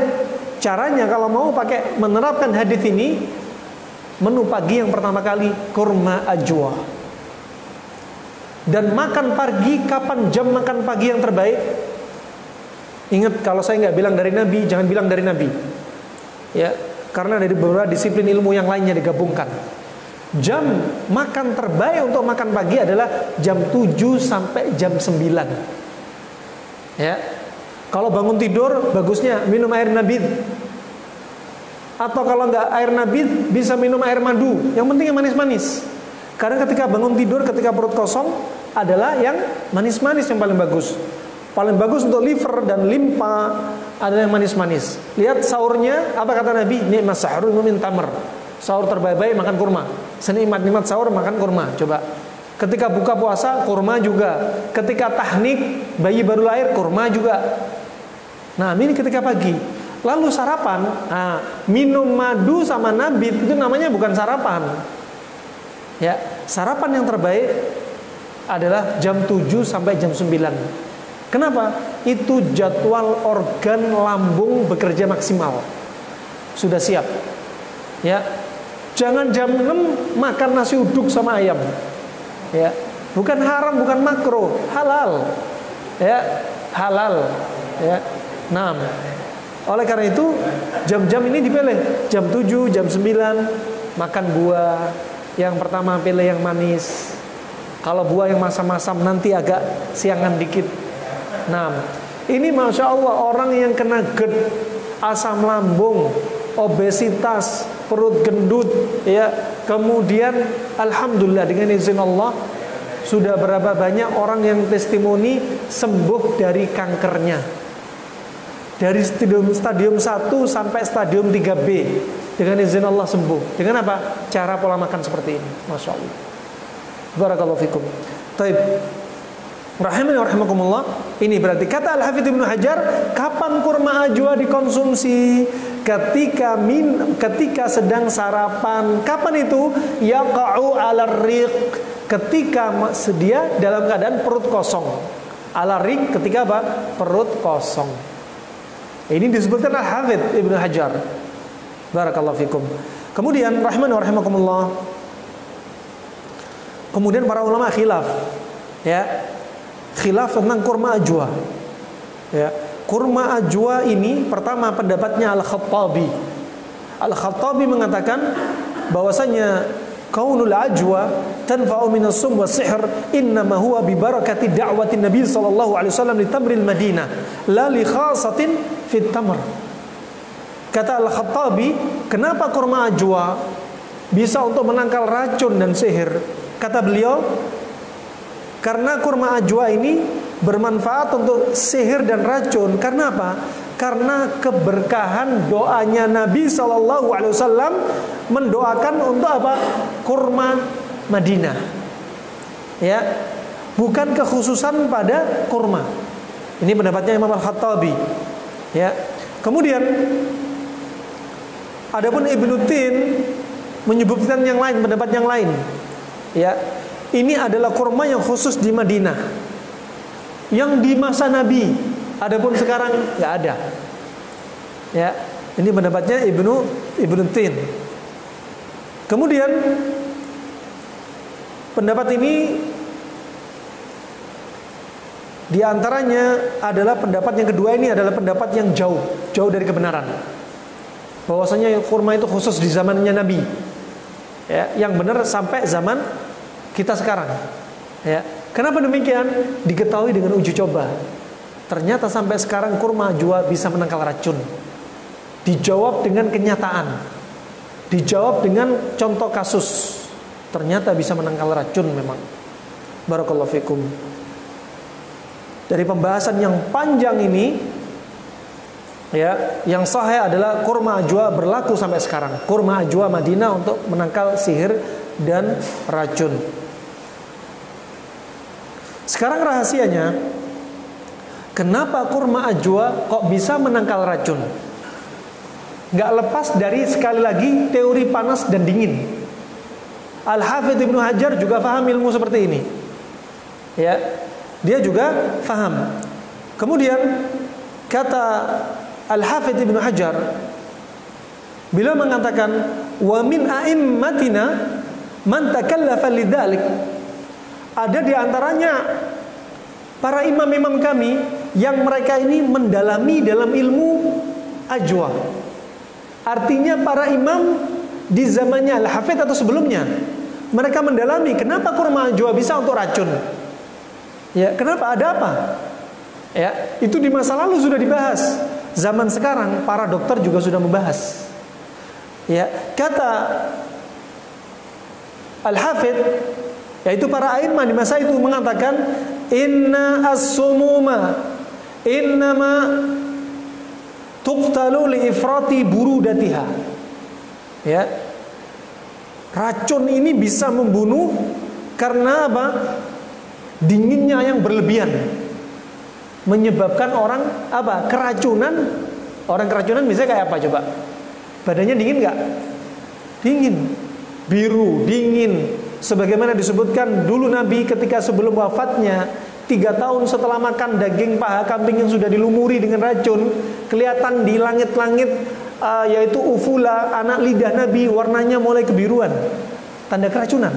A: caranya kalau mau pakai menerapkan hadis ini, menu pagi yang pertama kali kurma ajwa. Dan makan pagi, kapan jam makan pagi yang terbaik? Ingat, kalau saya nggak bilang dari Nabi, jangan bilang dari Nabi. Ya, karena dari beberapa disiplin ilmu yang lainnya digabungkan. Jam makan terbaik untuk makan pagi adalah jam 7 sampai jam 9. Ya. Kalau bangun tidur, bagusnya minum air nabid. Atau kalau nggak air nabid, bisa minum air madu. Yang penting yang manis-manis. Karena ketika bangun tidur, ketika perut kosong, adalah yang manis-manis yang paling bagus. Paling bagus untuk liver dan limpa adalah yang manis-manis. Lihat sahurnya, apa kata Nabi? Ni'mas sahurul mu'min tamr. Sahur terbaik-baik makan kurma. Senikmat-nikmat sahur makan kurma. Coba. Ketika buka puasa, kurma juga. Ketika tahnik, bayi baru lahir, kurma juga. Nah, ini ketika pagi. Lalu sarapan, nah, minum madu sama nabit itu namanya bukan sarapan. Ya, sarapan yang terbaik adalah jam 7 sampai jam 9. Kenapa? Itu jadwal organ lambung bekerja maksimal. Sudah siap. Ya. Jangan jam 6 makan nasi uduk sama ayam. Ya. Bukan haram, bukan makruh, halal. Ya, halal. Ya. Nah, oleh karena itu jam-jam ini dipilih. Jam 7, jam 9 makan buah, Yang pertama pilih yang manis. Kalau buah yang masam-masam nanti agak siangan dikit. Nah, ini Masya Allah orang yang kena GERD, asam lambung, obesitas, perut gendut, ya. Kemudian Alhamdulillah dengan izin Allah sudah berapa banyak orang yang testimoni sembuh dari kankernya. Dari stadium 1 sampai stadium 3B. Dengan izin Allah sembuh. Dengan apa? Cara pola makan seperti ini. Masya Allah. Barakallahu fikum. Taib. Rahimani wa rahimakumullah. Ini berarti kata Al-Hafidz Ibnu Hajar, kapan kurma ajwa dikonsumsi? Ketika sedang sarapan. Kapan itu? Yaqa'u 'alar riq. Ketika sedia dalam keadaan perut kosong. 'Alar riq ketika apa? Perut kosong. Ini disebutkan Al-Hafidz Ibnu Hajar. Barakallahu fikum. Kemudian rahimani wa rahimakumullah. Kemudian para ulama khilaf, ya. Khilaf tentang kurma ajwa. Ya. Kurma ajwa ini pertama pendapatnya Al-Khattabi. Al-Khattabi mengatakan bahwasanya kaunul ajwa tanfa'u minas sum was sihr innama huwa bi barakati da'wati Nabi sallallahu alaihi wasallam li tamril Madinah la li khasatin fit tamr. Kata Al-Khattabi, kenapa kurma ajwa bisa untuk menangkal racun dan sihir? Kata beliau, karena kurma ajwa ini bermanfaat untuk sihir dan racun. Karena apa? Karena keberkahan doanya Nabi SAW mendoakan untuk apa? Kurma Madinah. Ya, bukan kekhususan pada kurma. Ini pendapatnya Imam Al-Khattabi. Ya, kemudian adapun Ibnu Tin menyebutkan yang lain, pendapat yang lain. Ya, ini adalah kurma yang khusus di Madinah, yang di masa Nabi. Adapun sekarang nggak ada. Ya, ini pendapatnya Ibnu Tin. Kemudian pendapat ini diantaranya adalah pendapat yang kedua, ini adalah pendapat yang jauh dari kebenaran. Bahwasanya kurma itu khusus di zamannya Nabi. Ya, yang benar sampai zaman kita sekarang. Ya, kenapa demikian? Diketahui dengan uji coba. Ternyata sampai sekarang kurma ajwa bisa menangkal racun. Dijawab dengan kenyataan. Dijawab dengan contoh kasus. Ternyata bisa menangkal racun memang. Barakallahu fikum. Dari pembahasan yang panjang ini, ya, yang sahih adalah kurma ajwa berlaku sampai sekarang. Kurma ajwa Madinah untuk menangkal sihir dan racun. Sekarang rahasianya, kenapa kurma ajwa kok bisa menangkal racun? Nggak lepas dari sekali lagi teori panas dan dingin. Al-Hafidz Ibnu Hajar juga paham ilmu seperti ini. Ya, dia juga paham. Kemudian kata Al-Hafidz Ibnu Hajar, beliau mengatakan, wa min a'immatina man takallafa lidzalik. Ada di antaranya para imam-imam kami yang mereka ini mendalami dalam ilmu ajwa. Artinya para imam di zamannya Al-Hafidz atau sebelumnya, mereka mendalami kenapa kurma ajwa bisa untuk racun. Ya, kenapa? Ada apa? Ya, itu di masa lalu sudah dibahas. Zaman sekarang para dokter juga sudah membahas. Ya, kata Al-Hafidz, yaitu para a'immah di masa itu mengatakan, inna as-sumuma innama tuqtalu li ifrati burudatiha. Ya, racun ini bisa membunuh karena apa? Dinginnya yang berlebihan, menyebabkan orang apa? Keracunan. Orang keracunan bisa kayak apa coba? Badannya dingin nggak? Dingin, biru, dingin. Sebagaimana disebutkan dulu Nabi ketika sebelum wafatnya, 3 tahun setelah makan daging paha kambing yang sudah dilumuri dengan racun, kelihatan di langit-langit yaitu ufula, anak lidah Nabi, warnanya mulai kebiruan, tanda keracunan.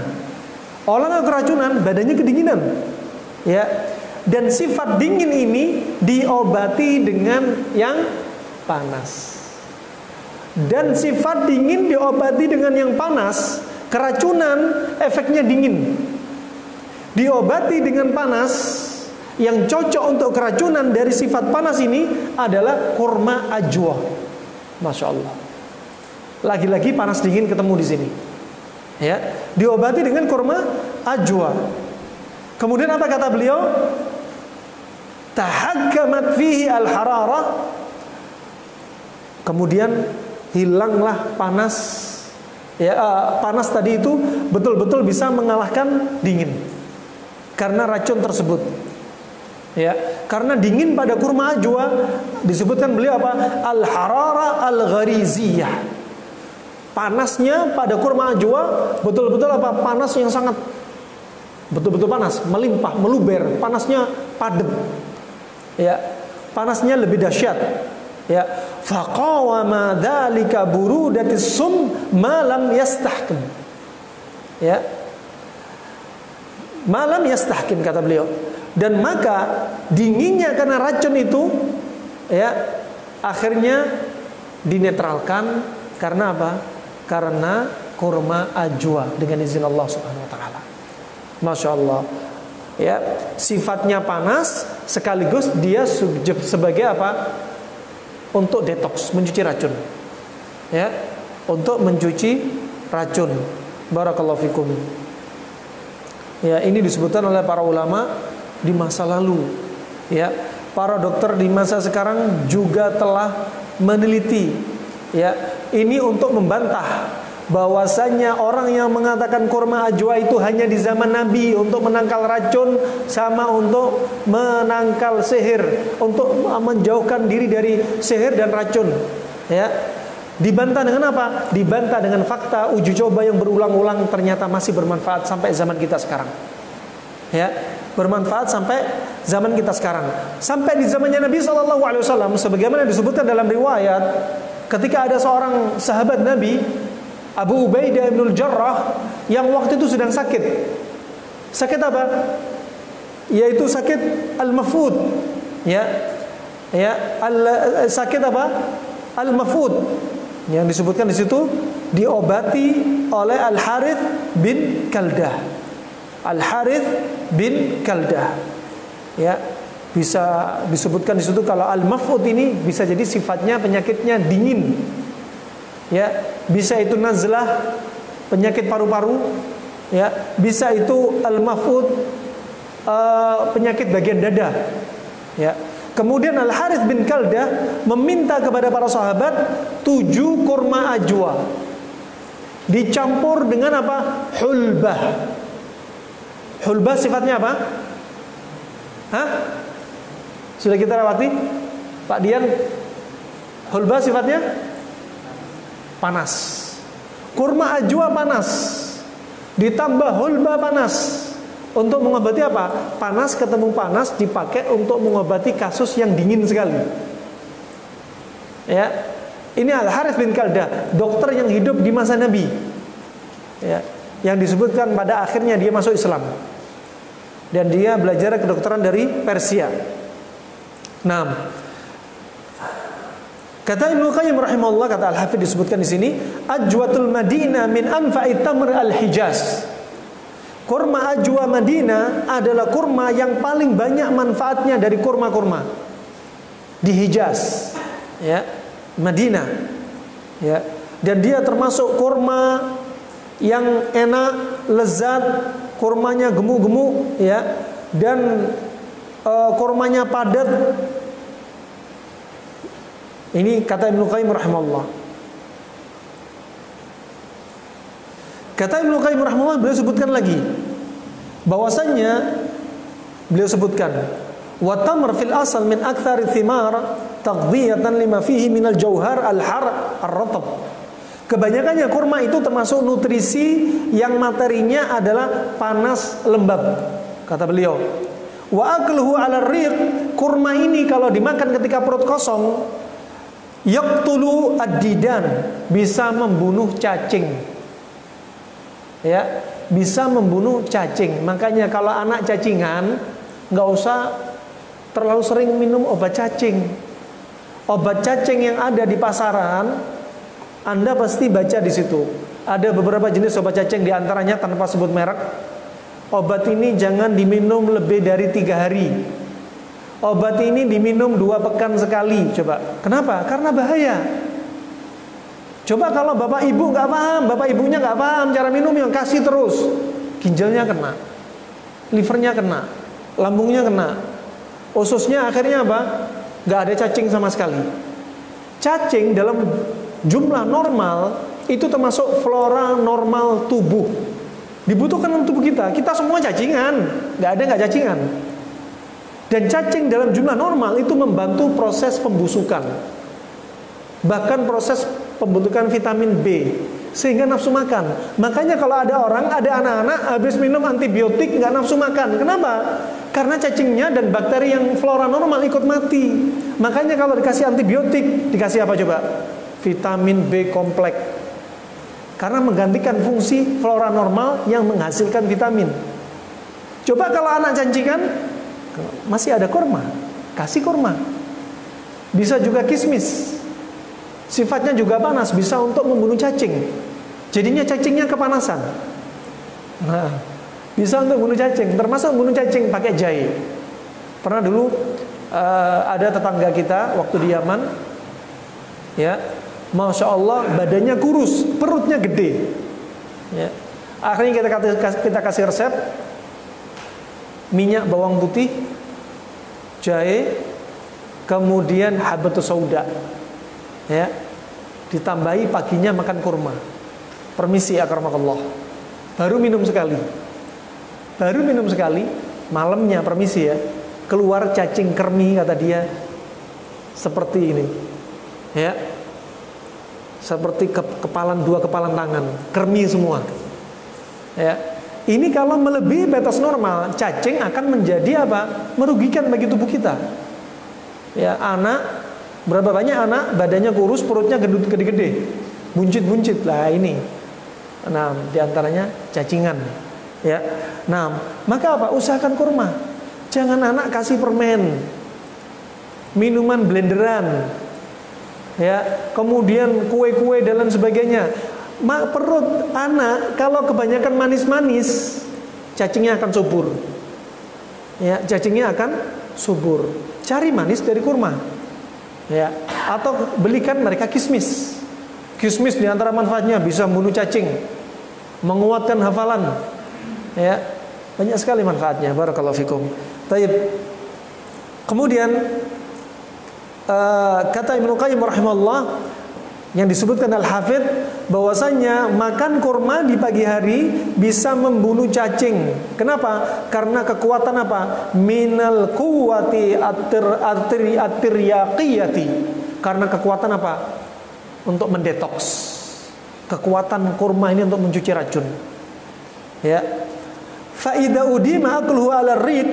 A: Orang yang keracunan badannya kedinginan. Ya, dan sifat dingin ini diobati dengan yang panas. Dan sifat dingin diobati dengan yang panas Keracunan efeknya dingin. Diobati dengan panas. Yang cocok untuk keracunan dari sifat panas ini adalah kurma ajwa. Masya Allah. Lagi-lagi panas dingin ketemu di sini. Ya, diobati dengan kurma ajwa. Kemudian apa kata beliau? Tahakkamat fihi al-hararah. Kemudian hilanglah panas. Ya, panas tadi itu betul-betul bisa mengalahkan dingin karena racun tersebut. Ya, karena dingin pada kurma ajwa disebutkan beliau apa? Al-harara al-ghariziyah. Panasnya pada kurma ajwa betul-betul apa? Panas yang sangat betul-betul panas, melimpah, meluber, panasnya padat. Ya, panasnya lebih dahsyat. Ya, faqawama dzalika burudatis sum ma lam yastahkim. Ya. Malam yastahkim kata beliau. Dan maka dinginnya karena racun itu ya akhirnya dinetralkan karena apa? Karena kurma ajwa dengan izin Allah Subhanahu wa taala. Masya Allah. Ya, sifatnya panas sekaligus dia sebagai apa? Untuk detox, mencuci racun. Ya, untuk mencuci racun. Barakallahu fikum. Ya, ini disebutkan oleh para ulama di masa lalu. Ya, para dokter di masa sekarang juga telah meneliti. Ya, ini untuk membantah bahwasanya orang yang mengatakan kurma ajwa itu hanya di zaman Nabi untuk menangkal racun sama untuk menangkal sihir, untuk menjauhkan diri dari sihir dan racun. Ya, dibantah dengan apa? Dibantah dengan fakta uji coba yang berulang-ulang ternyata masih bermanfaat sampai zaman kita sekarang. Ya, bermanfaat sampai zaman kita sekarang. Sampai di zamannya Nabi SAW, sebagaimana disebutkan dalam riwayat, ketika ada seorang sahabat Nabi, Abu Ubaidah bin Jarrah, yang waktu itu sedang sakit. Sakit apa? Yaitu sakit al-mafud. Ya, ya, sakit apa? Al-mafud. Yang disebutkan di situ diobati oleh Al-Harith bin Kaldah. Al-Harith bin Kaldah. Ya, bisa disebutkan di situ kalau al-mafud ini bisa jadi sifatnya penyakitnya dingin. Ya, bisa itu nazlah, penyakit paru-paru. Ya, bisa itu al-mafud, penyakit bagian dada. Ya. Kemudian Al-Harith bin Kaldah meminta kepada para sahabat 7 kurma ajwa dicampur dengan apa? Hulbah. Hulbah sifatnya apa? Hah? Sudah kita lewati? Pak Dian, hulbah sifatnya panas. Kurma ajwa panas ditambah hulbah panas. Untuk mengobati apa? Panas ketemu panas dipakai untuk mengobati kasus yang dingin sekali. Ya, ini Al-Harith bin Kaldah, dokter yang hidup di masa Nabi. Ya, yang disebutkan pada akhirnya dia masuk Islam. Dan dia belajar kedokteran dari Persia. Nah, kata Ibnu Qayyim rahimahullah, kata Al-Hafidz disebutkan di sini, ajwatul Madinah min anfa'it tamr al-Hijaz. Kurma ajwa Madinah adalah kurma yang paling banyak manfaatnya dari kurma-kurma di Hijaz, ya, Madinah, ya. Dan dia termasuk kurma yang enak, lezat, kurmanya gemuk-gemuk, ya, dan kurmanya padat. Ini kata Ibnu Qayyim rahimahullah. Kata Ibnu Qayyim rahimahullah, beliau sebutkan lagi bahwasanya beliau sebutkan wa tamr fil asal min aktsari thimar taghdhiyatan lima fihi minal jauhar al-har ar-ratab. Kebanyakannya kurma itu termasuk nutrisi yang materinya adalah panas lembab, kata beliau. Wa akluhu 'ala ar-riq, kurma ini kalau dimakan ketika perut kosong, yaqtulu ad-didan, bisa membunuh cacing. Ya, bisa membunuh cacing. Makanya kalau anak cacingan nggak usah terlalu sering minum obat cacing. Obat cacing yang ada di pasaran, Anda pasti baca di situ Ada beberapa jenis obat cacing, diantaranya tanpa sebut merek. Obat ini jangan diminum lebih dari 3 hari. Obat ini diminum 2 pekan sekali. Coba, kenapa? Karena bahaya. Coba kalau bapak ibu nggak paham, bapak ibunya nggak paham cara minum, yang kasih terus, ginjalnya kena, livernya kena, lambungnya kena, ususnya akhirnya apa? Nggak ada cacing sama sekali. Cacing dalam jumlah normal itu termasuk flora normal tubuh, dibutuhkan dalam tubuh kita. Kita semua cacingan, nggak cacingan. Dan cacing dalam jumlah normal itu membantu proses pembusukan, bahkan proses pembentukan vitamin B, sehingga nafsu makan. Makanya kalau ada anak-anak habis minum antibiotik nggak nafsu makan. Kenapa? Karena cacingnya dan bakteri yang flora normal ikut mati. Makanya kalau dikasih antibiotik, dikasih apa coba? Vitamin B kompleks. Karena menggantikan fungsi flora normal yang menghasilkan vitamin. Coba kalau anak cacingan, masih ada kurma, kasih kurma. Bisa juga kismis. Sifatnya juga panas, bisa untuk membunuh cacing. Jadinya cacingnya kepanasan. Nah, bisa untuk membunuh cacing, termasuk membunuh cacing pakai jahe. Pernah dulu ada tetangga kita waktu di Yaman, ya, masya Allah badannya kurus, perutnya gede. Ya. Akhirnya kita kasih resep minyak bawang putih, jahe, kemudian habatus sauda. Ya, ditambahi paginya makan kurma. Permisi akramakallah. Baru minum sekali, malamnya permisi ya, keluar cacing kermi kata dia, seperti ini, ya, seperti kepalan 2 kepalan tangan, kermi semua. Ya, ini kalau melebihi batas normal, cacing akan menjadi apa? Merugikan bagi tubuh kita. Ya, berapa banyak anak badannya kurus, perutnya gede-gede, buncit-buncit lah ini. Nah, diantaranya cacingan. Ya, nah maka apa? Usahakan kurma. Jangan anak kasih permen, minuman blenderan, ya, kemudian kue-kue dan lain sebagainya. Perut anak kalau kebanyakan manis-manis, cacingnya akan subur. Ya, cacingnya akan subur. Cari manis dari kurma. Ya, atau belikan mereka kismis. Kismis diantara manfaatnya bisa membunuh cacing, menguatkan hafalan. Ya, banyak sekali manfaatnya. Barakallahu fikum. Taib. Kemudian kata Ibnu Qayyim rahimahullah, yang disebutkan Al-Hafidz, bahwasanya makan kurma di pagi hari bisa membunuh cacing. Kenapa? Karena kekuatan apa? Minal quwwati at-tiryaqiyati. Karena kekuatan apa? Untuk mendetoks. Kekuatan kurma ini untuk mencuci racun. Ya. Fa idza udima akluhu 'ala ar-riq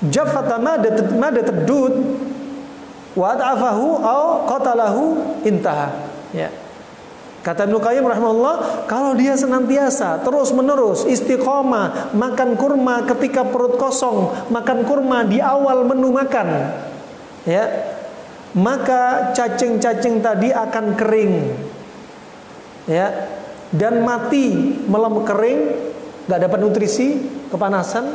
A: jaffata madat ad-dud wa ad'afahu aw qatalahu intaha. Ya. Kata Ibnu Qayyim rahimahullah, kalau dia senantiasa terus menerus istiqomah makan kurma ketika perut kosong, makan kurma di awal menu makan, ya, maka cacing-cacing tadi akan kering, ya, dan mati, kering, nggak dapat nutrisi, kepanasan,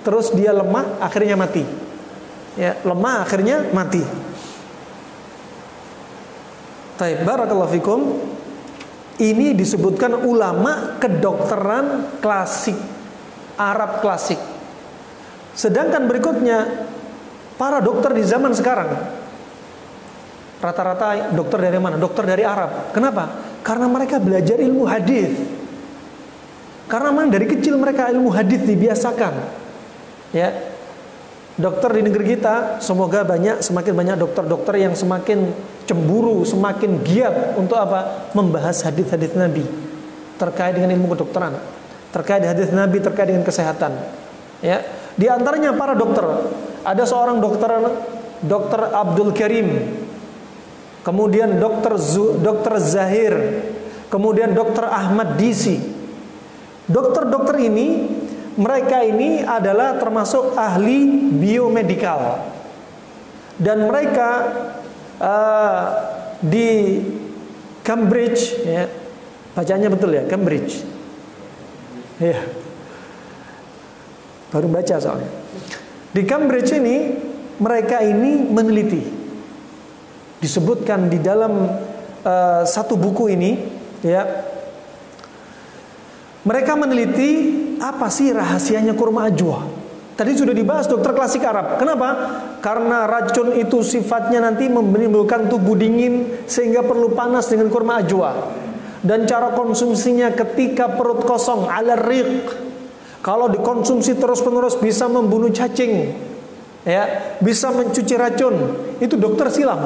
A: terus dia lemah, akhirnya mati. Ya, lemah akhirnya mati. Taib, barakallahu fikum. Ini disebutkan ulama kedokteran klasik, Arab klasik. Sedangkan berikutnya para dokter di zaman sekarang, rata-rata dokter dari mana? Dokter dari Arab. Kenapa? Karena mereka belajar ilmu hadis. Karena memang dari kecil mereka ilmu hadis dibiasakan. Ya. Dokter di negeri kita, semoga semakin banyak dokter-dokter yang semakin cemburu, semakin giat untuk apa? Membahas hadis-hadis Nabi terkait dengan ilmu kedokteran, terkait hadis Nabi, terkait dengan kesehatan. Ya, di antaranya para dokter. Ada seorang dokter Abdul Karim, kemudian dokter Zahir, kemudian dokter Ahmad Disi. Dokter-dokter ini, mereka ini adalah termasuk ahli biomedikal, dan mereka di Cambridge, ya, Bacanya betul ya, Cambridge. Iya. Baru baca soalnya. Di Cambridge ini mereka ini meneliti. Disebutkan di dalam satu buku ini, ya. Mereka meneliti apa sih rahasianya kurma ajwa. Tadi sudah dibahas dokter klasik Arab. Kenapa? Karena racun itu sifatnya nanti menimbulkan tubuh dingin sehingga perlu panas dengan kurma ajwa. Dan cara konsumsinya ketika perut kosong, ala riq. Kalau dikonsumsi terus-menerus bisa membunuh cacing, ya, bisa mencuci racun. Itu dokter silam.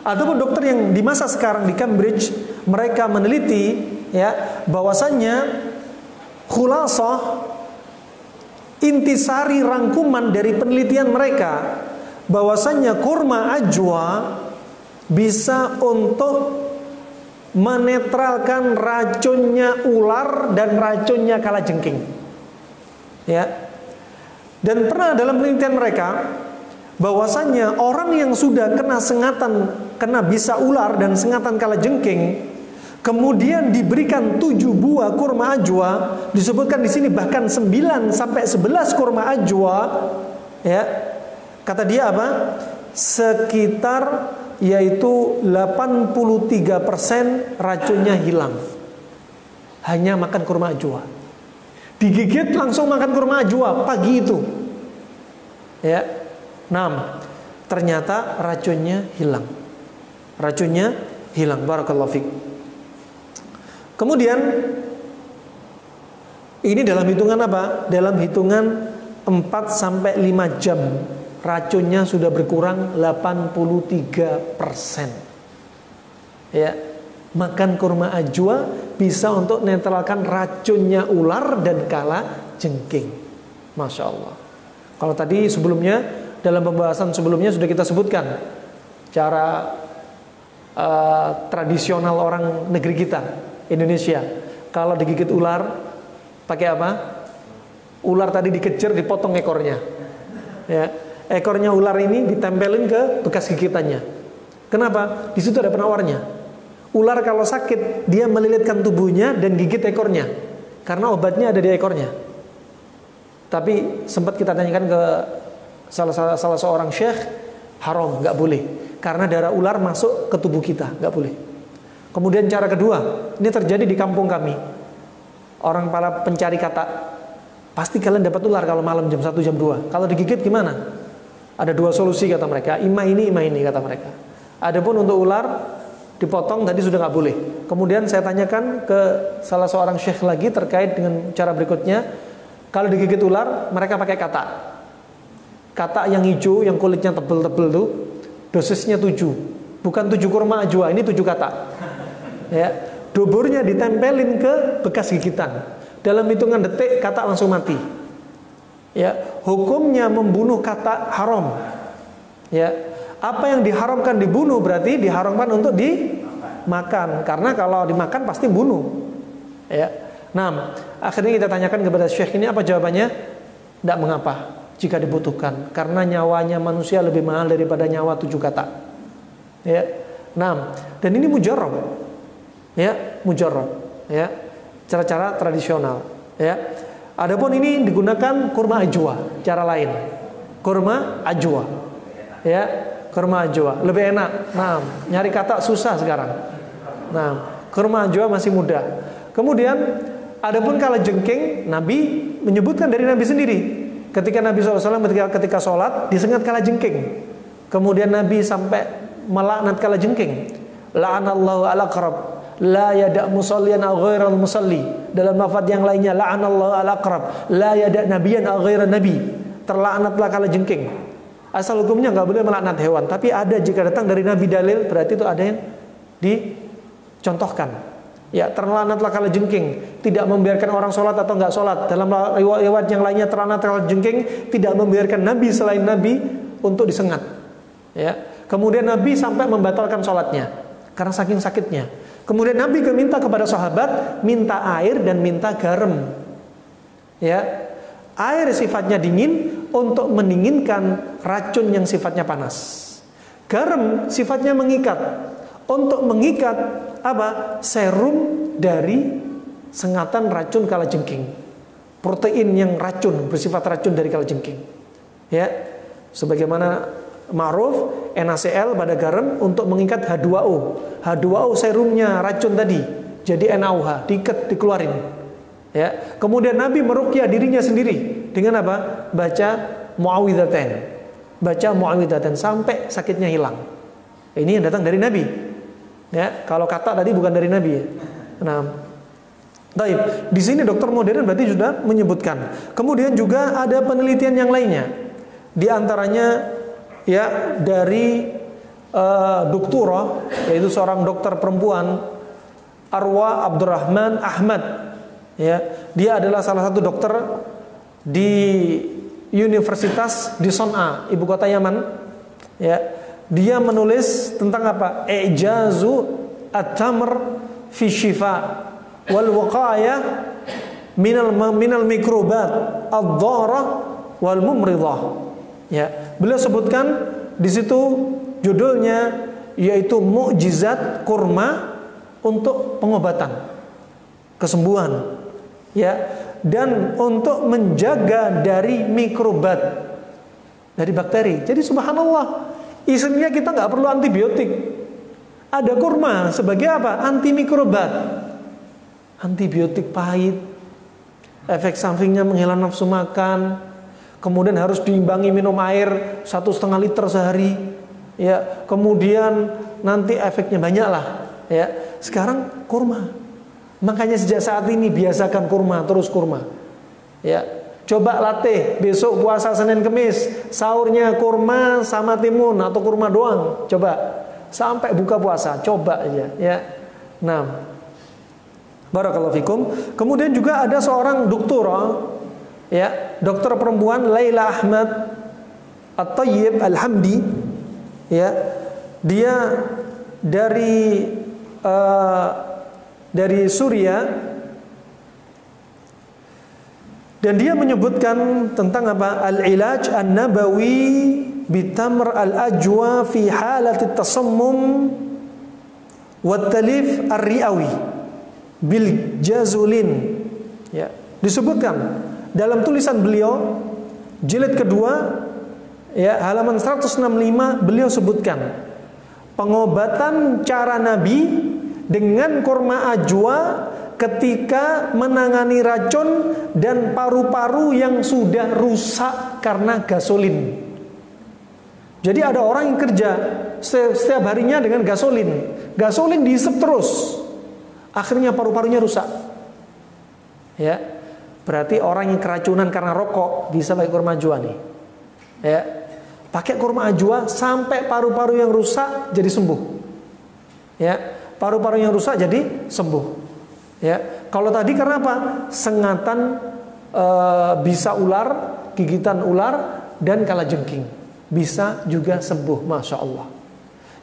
A: Ataupun dokter yang di masa sekarang di Cambridge, mereka meneliti, ya, bahwasannya khulasah, intisari rangkuman dari penelitian mereka, bahwasannya kurma ajwa bisa untuk menetralkan racunnya ular dan racunnya kalajengking, ya. Dan pernah dalam penelitian mereka bahwasannya orang yang sudah kena sengatan, kena bisa ular dan sengatan kalajengking, kemudian diberikan 7 buah kurma ajwa, disebutkan di sini bahkan 9 sampai 11 kurma ajwa, ya. Kata dia apa? Sekitar yaitu 83% racunnya hilang. Hanya makan kurma ajwa. Digigit langsung makan kurma ajwa pagi itu. Ya. 6. Ternyata racunnya hilang. Racunnya hilang. Barakallahu fiik. Kemudian ini dalam hitungan apa? Dalam hitungan 4 sampai 5 jam racunnya sudah berkurang 83%. Ya, makan kurma ajwa bisa untuk netralkan racunnya ular dan kalajengking. Masya Allah. Kalau tadi sebelumnya dalam pembahasan sebelumnya sudah kita sebutkan cara tradisional orang negeri kita, Indonesia. Kalau digigit ular pakai apa? Ular tadi dikejar, dipotong ekornya. Ya, ekornya ular ini ditempelin ke bekas gigitannya. Kenapa? Di situ ada penawarnya. Ular kalau sakit dia melilitkan tubuhnya dan gigit ekornya, karena obatnya ada di ekornya. Tapi sempat kita tanyakan ke salah seorang syekh, haram, nggak boleh, karena darah ular masuk ke tubuh kita, nggak boleh. Kemudian cara kedua, ini terjadi di kampung kami. Orang para pencari kata, pasti kalian dapat ular kalau malam jam 1, jam 2. Kalau digigit gimana? Ada 2 solusi kata mereka, ima ini kata mereka. Adapun untuk ular dipotong tadi sudah nggak boleh. Kemudian saya tanyakan ke salah seorang syekh lagi terkait dengan cara berikutnya. Kalau digigit ular, mereka pakai kata. Kata yang hijau, yang kulitnya tebel-tebel tuh, dosisnya 7. Bukan 7 kurma ajwa, ini 7 kata. Ya, dobornya ditempelin ke bekas gigitan. Dalam hitungan detik kata langsung mati. Ya, hukumnya membunuh kata haram. Ya, apa yang diharamkan dibunuh berarti diharamkan untuk dimakan, karena kalau dimakan pasti bunuh. Ya. Nah, akhirnya kita tanyakan kepada syekh ini, apa jawabannya? Tidak mengapa jika dibutuhkan, karena nyawanya manusia lebih mahal daripada nyawa 7 kata. Ya. Nah, dan ini mujarrab. Ya, mujarrab. Ya. Cara-cara tradisional, ya. Adapun ini digunakan kurma ajwa, cara lain. Kurma ajwa. Ya, kurma ajwa lebih enak. Nah, nyari kata susah sekarang. Nah, kurma ajwa masih mudah. Kemudian adapun kalajengking, Nabi menyebutkan dari Nabi sendiri. Ketika Nabi SAW ketika sholat disengat kalajengking. Kemudian Nabi sampai melaknat kalajengking. La'anallahu al-aqrab, la yada' musallian aw ghairal musalli. Dalam lafaz yang lainnya, la'anallahu al-aqrab, la yada' nabiyan aw ghairan nabi. Terlaknatlah kalajengking. Asal hukumnya nggak boleh melaknat hewan, tapi ada jika datang dari Nabi dalil, berarti itu ada yang dicontohkan. Ya, terlaknatlah kalajengking, tidak membiarkan orang sholat atau nggak sholat. Dalam riwayat yang lainnya terlaknat kalajengking, tidak membiarkan Nabi selain Nabi untuk disengat. Ya, kemudian Nabi sampai membatalkan sholatnya karena saking sakitnya. Kemudian Nabi meminta kepada sahabat, minta air dan minta garam. Ya, air sifatnya dingin untuk mendinginkan racun yang sifatnya panas. Garam sifatnya mengikat untuk mengikat apa? Serum dari sengatan racun kalajengking. Protein yang racun, bersifat racun dari kalajengking. Ya. Sebagaimana ma'ruf NaCl pada garam untuk mengikat H2O. H2O serumnya racun tadi. Jadi NaOH, diikat, dikeluarin. Ya. Kemudian Nabi meruqyah dirinya sendiri dengan apa? Baca Muawwidzatain. Baca Muawwidzatain sampai sakitnya hilang. Ini yang datang dari Nabi. Ya, kalau kata tadi bukan dari Nabi ya. Nah, baik. Di sini dokter modern berarti sudah menyebutkan. Kemudian juga ada penelitian yang lainnya. Di antaranya ya dari doktora, yaitu seorang dokter perempuan, Arwa Abdurrahman Ahmad. Ya, dia adalah salah satu dokter di Universitas di Son'a, ibu kota Yaman. Ya, dia menulis tentang apa? I'jazu at-tamr fi shifa wal waqayah minal mikrobat ad-dharra wal mumridah. Ya, beliau sebutkan di situ judulnya yaitu mukjizat kurma untuk pengobatan, kesembuhan, ya, dan untuk menjaga dari mikrobat, dari bakteri. Jadi subhanallah, isinya kita nggak perlu antibiotik. Ada kurma sebagai apa? Antimikrobat. Antibiotik pahit, efek sampingnya menghilang nafsu makan, kemudian harus diimbangi minum air 1,5 liter sehari, ya. Kemudian nanti efeknya banyak lah, ya. Sekarang kurma. Makanya sejak saat ini biasakan kurma, terus kurma. Ya, coba latih besok puasa Senin Kemis, sahurnya kurma sama timun atau kurma doang. Coba sampai buka puasa, coba aja, ya. Nah, barakallahu fikum. Kemudian juga ada seorang doktora, ya, dokter perempuan Laila Ahmad At-Tayyib Al-Hamdi, ya. Dia dari Suriah, dan dia menyebutkan tentang apa? Al-ilaj an-nabawi bitamr al-ajwa fi halati tasammum wa talif ar-ri'awi bil jazulin. Ya, disebutkan dalam tulisan beliau jilid kedua, ya, halaman 165, beliau sebutkan pengobatan cara Nabi dengan kurma ajwa ketika menangani racun dan paru-paru yang sudah rusak karena gasolin. Jadi ada orang yang kerja setiap harinya dengan gasolin. Gasolin dihisap terus, akhirnya paru-parunya rusak. Ya, berarti orang yang keracunan karena rokok bisa pakai kurma ajwa nih. Ya, pakai kurma ajwa sampai paru-paru yang rusak jadi sembuh. Ya, paru-paru yang rusak jadi sembuh. Ya, kalau tadi karena apa? Sengatan bisa ular, gigitan ular dan kalajengking bisa juga sembuh, masya Allah.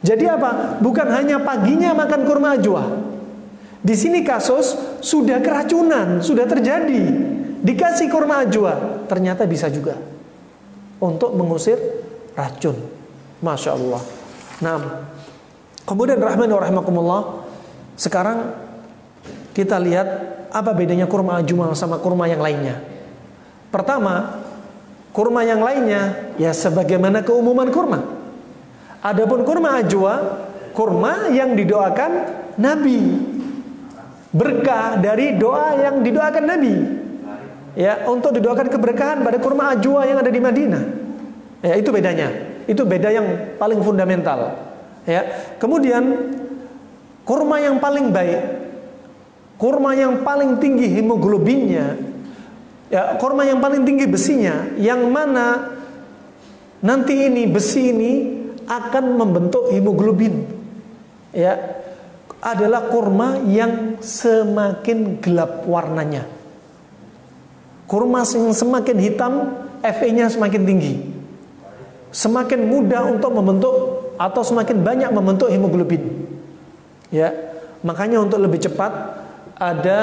A: Jadi apa? Bukan hanya paginya makan kurma ajwa. Di sini kasus sudah keracunan, sudah terjadi, dikasih kurma ajwa, ternyata bisa juga untuk mengusir racun, masya Allah. Nah, kemudian rahmani wa rahimakumullah, sekarang kita lihat apa bedanya kurma ajwa sama kurma yang lainnya. Pertama, kurma yang lainnya ya sebagaimana keumuman kurma. Adapun kurma ajwa, kurma yang didoakan Nabi, berkah dari doa yang didoakan Nabi. Ya, untuk didoakan keberkahan pada kurma ajwa yang ada di Madinah. Ya, itu bedanya. Itu beda yang paling fundamental. Ya. Kemudian kurma yang paling baik, kurma yang paling tinggi hemoglobinnya, ya, kurma yang paling tinggi besinya, yang mana nanti ini besi ini akan membentuk hemoglobin, ya, adalah kurma yang semakin gelap warnanya. Kurma yang semakin hitam, Fe-nya semakin tinggi, semakin mudah untuk membentuk atau semakin banyak membentuk hemoglobin. Ya, makanya untuk lebih cepat ada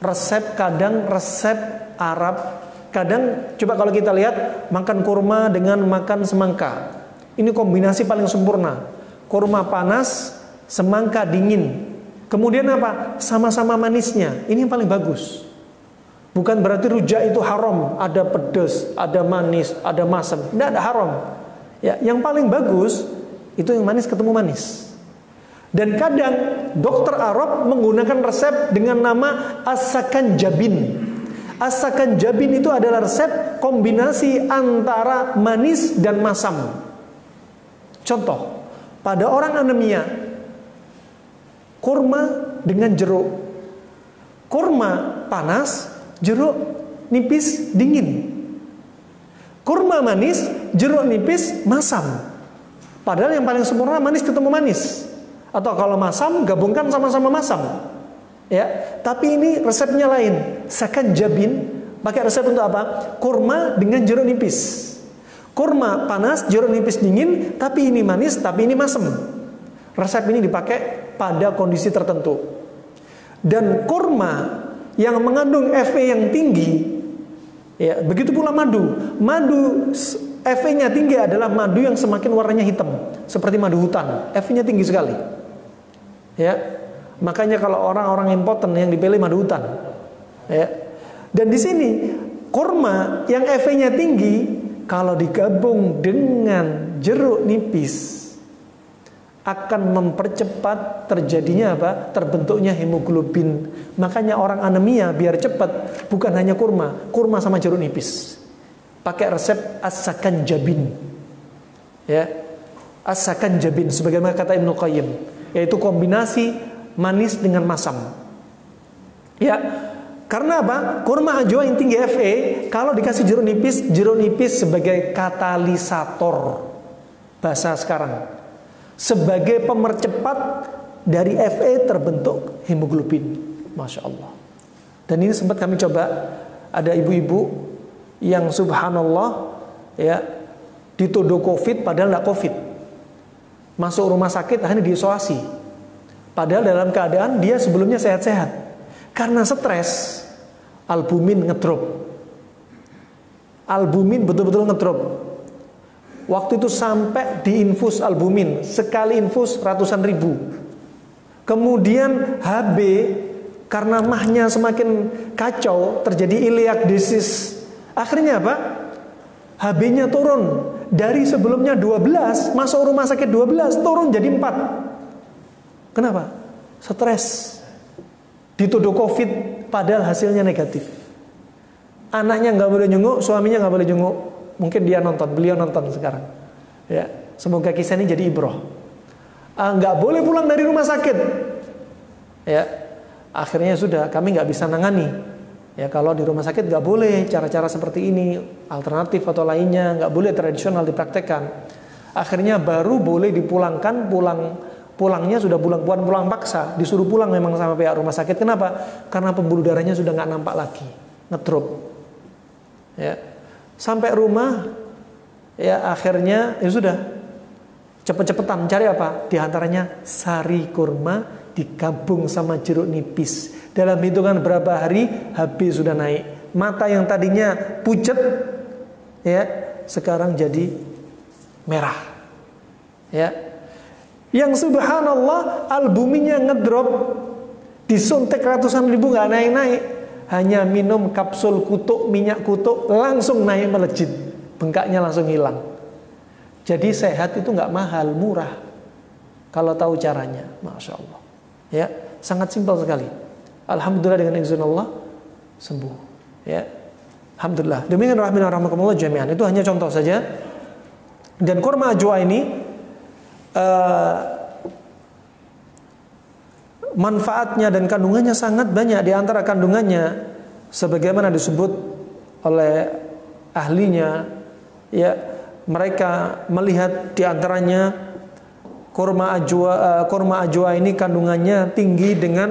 A: resep, kadang resep Arab, kadang coba kalau kita lihat makan kurma dengan makan semangka. Ini kombinasi paling sempurna. Kurma panas, semangka dingin. Kemudian apa? Sama-sama manisnya. Ini yang paling bagus. Bukan berarti rujak itu haram, ada pedas, ada manis, ada masam. Tidak ada haram. Ya, yang paling bagus itu yang manis ketemu manis. Dan kadang dokter Arab menggunakan resep dengan nama as-sakanjabin. As-sakanjabin itu adalah resep kombinasi antara manis dan masam. Contoh, pada orang anemia, kurma dengan jeruk. Kurma panas, jeruk nipis dingin. Kurma manis, jeruk nipis masam. Padahal yang paling sempurna manis ketemu manis. Atau kalau masam, gabungkan sama-sama masam. Ya, tapi ini resepnya lain. Sakanjabin pakai resep untuk apa? Kurma dengan jeruk nipis. Kurma panas, jeruk nipis dingin, tapi ini manis, tapi ini masam. Resep ini dipakai pada kondisi tertentu. Dan kurma yang mengandung Fe yang tinggi, ya, begitu pula madu. Madu Fe-nya tinggi adalah madu yang semakin warnanya hitam, seperti madu hutan. Fe-nya tinggi sekali. Ya, makanya kalau orang-orang impoten yang dipilih madu hutan. Ya. Dan di sini kurma yang Fe-nya tinggi kalau digabung dengan jeruk nipis akan mempercepat terjadinya apa? Terbentuknya hemoglobin. Makanya orang anemia biar cepat bukan hanya kurma sama jeruk nipis. Pakai resep as-sakanjabin. Ya. As-sakanjabin sebagaimana kata Ibnu Qayyim, yaitu kombinasi manis dengan masam. Ya, karena apa? Kurma ajwa yang tinggi Fe, kalau dikasih jeruk nipis sebagai katalisator bahasa sekarang, sebagai pemercepat dari Fe terbentuk hemoglobin. Masya Allah. Dan ini sempat kami coba, ada ibu-ibu yang subhanallah ya dituduh COVID padahal tidak COVID. Masuk rumah sakit akhirnya diisolasi. Padahal dalam keadaan dia sebelumnya sehat-sehat. Karena stres, albumin ngedrop. Albumin betul-betul ngedrop. Waktu itu sampai diinfus albumin, sekali infus ratusan ribu. Kemudian HB, karena mahnya semakin kacau, terjadi iliac disease. Akhirnya apa? HB-nya turun. Dari sebelumnya 12, masuk rumah sakit 12, turun jadi 4. Kenapa? Stres. Dituduh COVID, padahal hasilnya negatif. Anaknya nggak boleh jenguk, suaminya nggak boleh jenguk. Mungkin beliau nonton sekarang. Ya, semoga kisah ini jadi ibroh. Nggak boleh pulang dari rumah sakit. Ya, akhirnya sudah, kami nggak bisa nangani. Ya, kalau di rumah sakit nggak boleh cara-cara seperti ini, alternatif atau lainnya nggak boleh tradisional dipraktekkan. Akhirnya baru boleh dipulangkan, pulangnya sudah pulang paksa, disuruh pulang memang sama pihak rumah sakit. Kenapa? Karena pembuluh darahnya sudah nggak nampak lagi, ngedrop. Ya, sampai rumah, ya akhirnya ya sudah cepet-cepetan cari apa? Di antaranya sari kurma digabung sama jeruk nipis. Dalam hitungan berapa hari HB sudah naik. Mata yang tadinya pucat, ya sekarang jadi merah. Ya. Yang subhanallah albuminnya ngedrop, disuntik ratusan ribu nggak naik-naik, hanya minum kapsul kutuk, minyak kutuk langsung naik melejit, bengkaknya langsung hilang. Jadi sehat itu nggak mahal, murah kalau tahu caranya. Masya Allah. Ya, sangat simpel sekali. Alhamdulillah dengan izin Allah sembuh. Ya, alhamdulillah. Demikian rahmatullah jami'an. Itu hanya contoh saja. Dan kurma ajwa ini manfaatnya dan kandungannya sangat banyak. Di antara kandungannya sebagaimana disebut oleh ahlinya, ya mereka melihat di antaranya kurma ajwa ini kandungannya tinggi dengan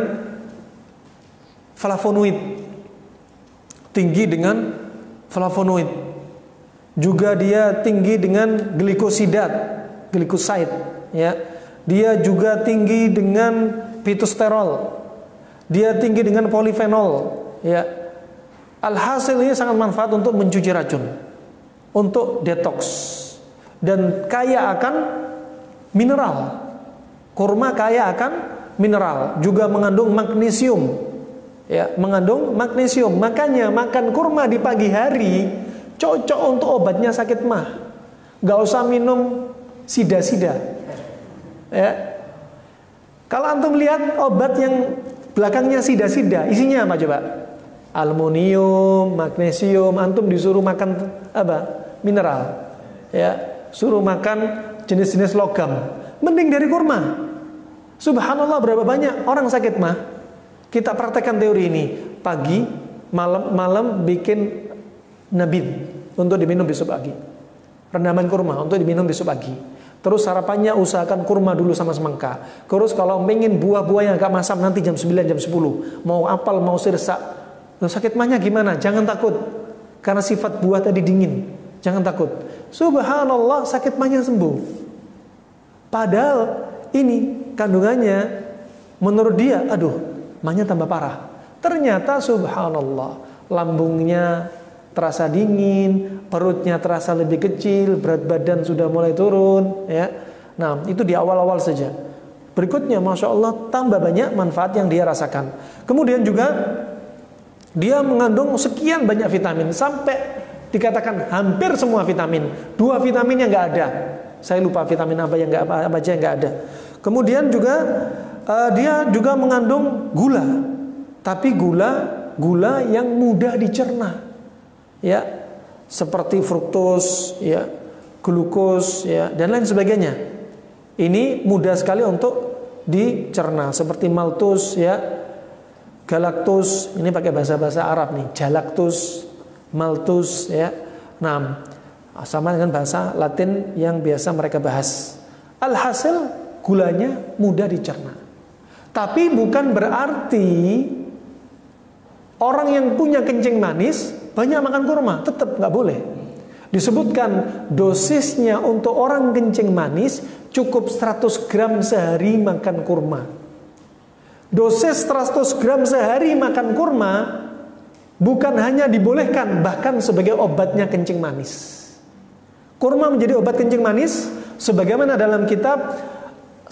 A: flavonoid, juga dia tinggi dengan glikosidat, ya. Dia juga tinggi dengan fitosterol, dia tinggi dengan polifenol, ya. Alhasil ini sangat manfaat untuk mencuci racun, untuk detox, dan kaya akan mineral. Kurma kaya akan mineral, juga mengandung magnesium. Ya, mengandung magnesium. Makanya makan kurma di pagi hari cocok untuk obatnya sakit mah. Gak usah minum sida-sida. Ya. Kalau antum lihat obat yang belakangnya sida-sida, isinya apa coba? Aluminium, magnesium. Antum disuruh makan apa? Mineral. Ya, suruh makan jenis-jenis logam. Mending dari kurma. Subhanallah, berapa banyak orang sakit mah. Kita praktekkan teori ini. Pagi, malam bikin nabid untuk diminum besok pagi. Rendaman kurma untuk diminum besok pagi. Terus sarapannya usahakan kurma dulu sama semangka. Terus kalau pengen buah-buah yang agak masam nanti jam 9, jam 10. Mau apel, mau sirsak. Loh, sakit mahnya gimana? Jangan takut. Karena sifat buah tadi dingin. Jangan takut. Subhanallah, sakit mahnya sembuh. Padahal ini kandungannya menurut dia, aduh, mahnya tambah parah. Ternyata subhanallah, lambungnya terasa dingin, perutnya terasa lebih kecil, berat badan sudah mulai turun, ya. Nah, itu di awal-awal saja. Berikutnya, masya Allah, tambah banyak manfaat yang dia rasakan. Kemudian juga dia mengandung sekian banyak vitamin, sampai dikatakan hampir semua vitamin. 2 vitamin yang nggak ada. Saya lupa vitamin apa yang nggak apa aja yang nggak ada. Kemudian juga dia juga mengandung gula, tapi gula yang mudah dicerna, ya, seperti fruktos, ya, glukos, ya, dan lain sebagainya. Ini mudah sekali untuk dicerna, seperti maltus, ya, galactus. Ini pakai bahasa Arab nih, galactus, maltus, ya. Nah, sama dengan bahasa Latin yang biasa mereka bahas. Alhasil gulanya mudah dicerna. Tapi bukan berarti orang yang punya kencing manis banyak makan kurma, tetap nggak boleh. Disebutkan dosisnya untuk orang kencing manis cukup 100 gram sehari makan kurma. Dosis 100 gram sehari makan kurma bukan hanya dibolehkan, bahkan sebagai obatnya kencing manis. Kurma menjadi obat kencing manis sebagaimana dalam kitab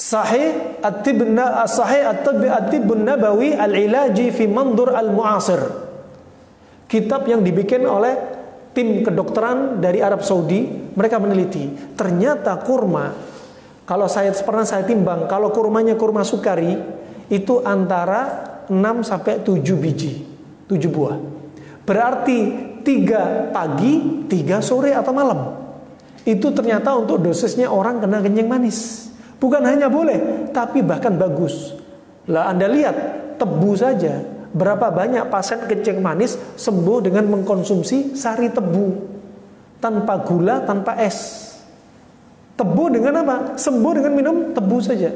A: Sahih At-Tibbun Nabawi Al-Ilaji fi Mandur Al-Mu'asir. Kitab yang dibikin oleh tim kedokteran dari Arab Saudi. Mereka meneliti, ternyata kurma, kalau pernah saya timbang, kalau kurmanya kurma sukari itu antara 6 sampai 7 biji, 7 buah. Berarti 3 pagi, 3 sore atau malam. Itu ternyata untuk dosisnya orang kena kencing manis. Bukan hanya boleh, tapi bahkan bagus. Lah Anda lihat, tebu saja. Berapa banyak pasien kencing manis sembuh dengan mengkonsumsi sari tebu. Tanpa gula, tanpa es. Tebu dengan apa? Sembuh dengan minum tebu saja.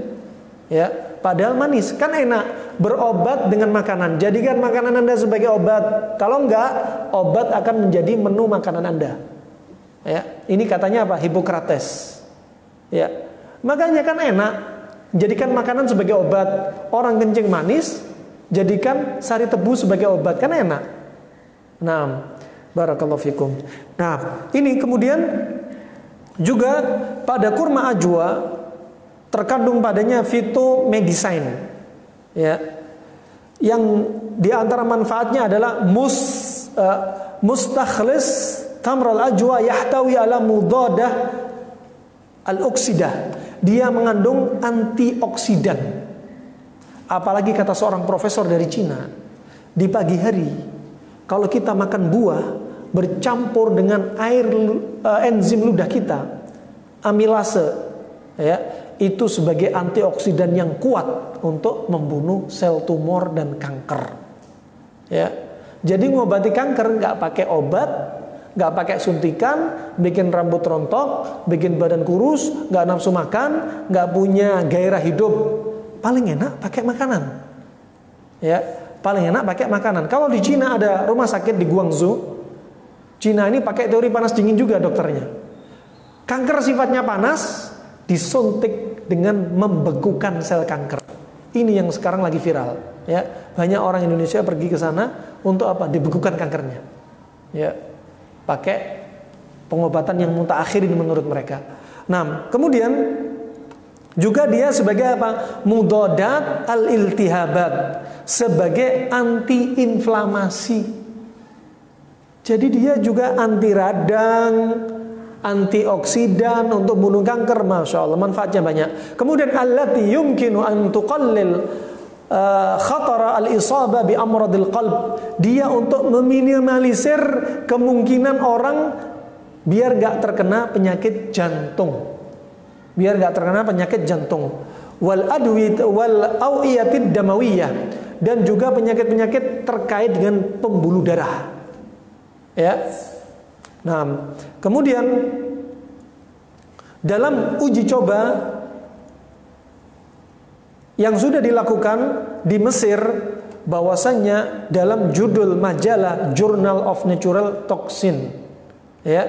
A: Ya, padahal manis. Kan enak berobat dengan makanan. Jadikan makanan Anda sebagai obat. Kalau enggak, obat akan menjadi menu makanan Anda. Ya, ini katanya apa? Hippocrates. Ya, makanya kan enak jadikan makanan sebagai obat. Orang kencing manis jadikan sari tebu sebagai obat, kan enak. Nah, barakallahu fikum. Nah, ini kemudian juga pada kurma ajwa terkandung padanya fitomedicine. Ya, yang di antara manfaatnya adalah mustakhlis tamral ajwa yahtawi ala mudadah al-oksidah. Dia mengandung antioksidan. Apalagi kata seorang profesor dari Cina, di pagi hari kalau kita makan buah bercampur dengan air enzim ludah kita, amilase, ya, itu sebagai antioksidan yang kuat untuk membunuh sel tumor dan kanker. Ya, jadi ngobati kanker nggak pakai obat, nggak pakai suntikan, bikin rambut rontok, bikin badan kurus, nggak nafsu makan, nggak punya gairah hidup. Paling enak pakai makanan. Ya, paling enak pakai makanan. Kalau di Cina ada rumah sakit di Guangzhou, Cina ini pakai teori panas dingin juga dokternya. Kanker sifatnya panas, disuntik dengan membekukan sel kanker. Ini yang sekarang lagi viral. Ya, banyak orang Indonesia pergi ke sana untuk apa? Dibekukan kankernya. Ya, pakai pengobatan yang mutaakhir ini menurut mereka. Nah, kemudian Juga dia sebagai apa? Mudadat al-iltihabat, sebagai anti-inflamasi. Jadi dia juga anti radang, antioksidan untuk bunuh kanker. Masya Allah, manfaatnya banyak. Kemudian allati yumkinu an tuqallil khatara al-isabah bi amradil qalb. Dia untuk meminimalisir kemungkinan orang biar gak terkena penyakit jantung. Biar gak terkena penyakit jantung. Wal adwit wal awiyatid damawiyah, dan juga penyakit-penyakit terkait dengan pembuluh darah. Ya. Nah, kemudian dalam uji coba yang sudah dilakukan di Mesir, bahwasannya dalam judul majalah Journal of Natural Toxin, ya,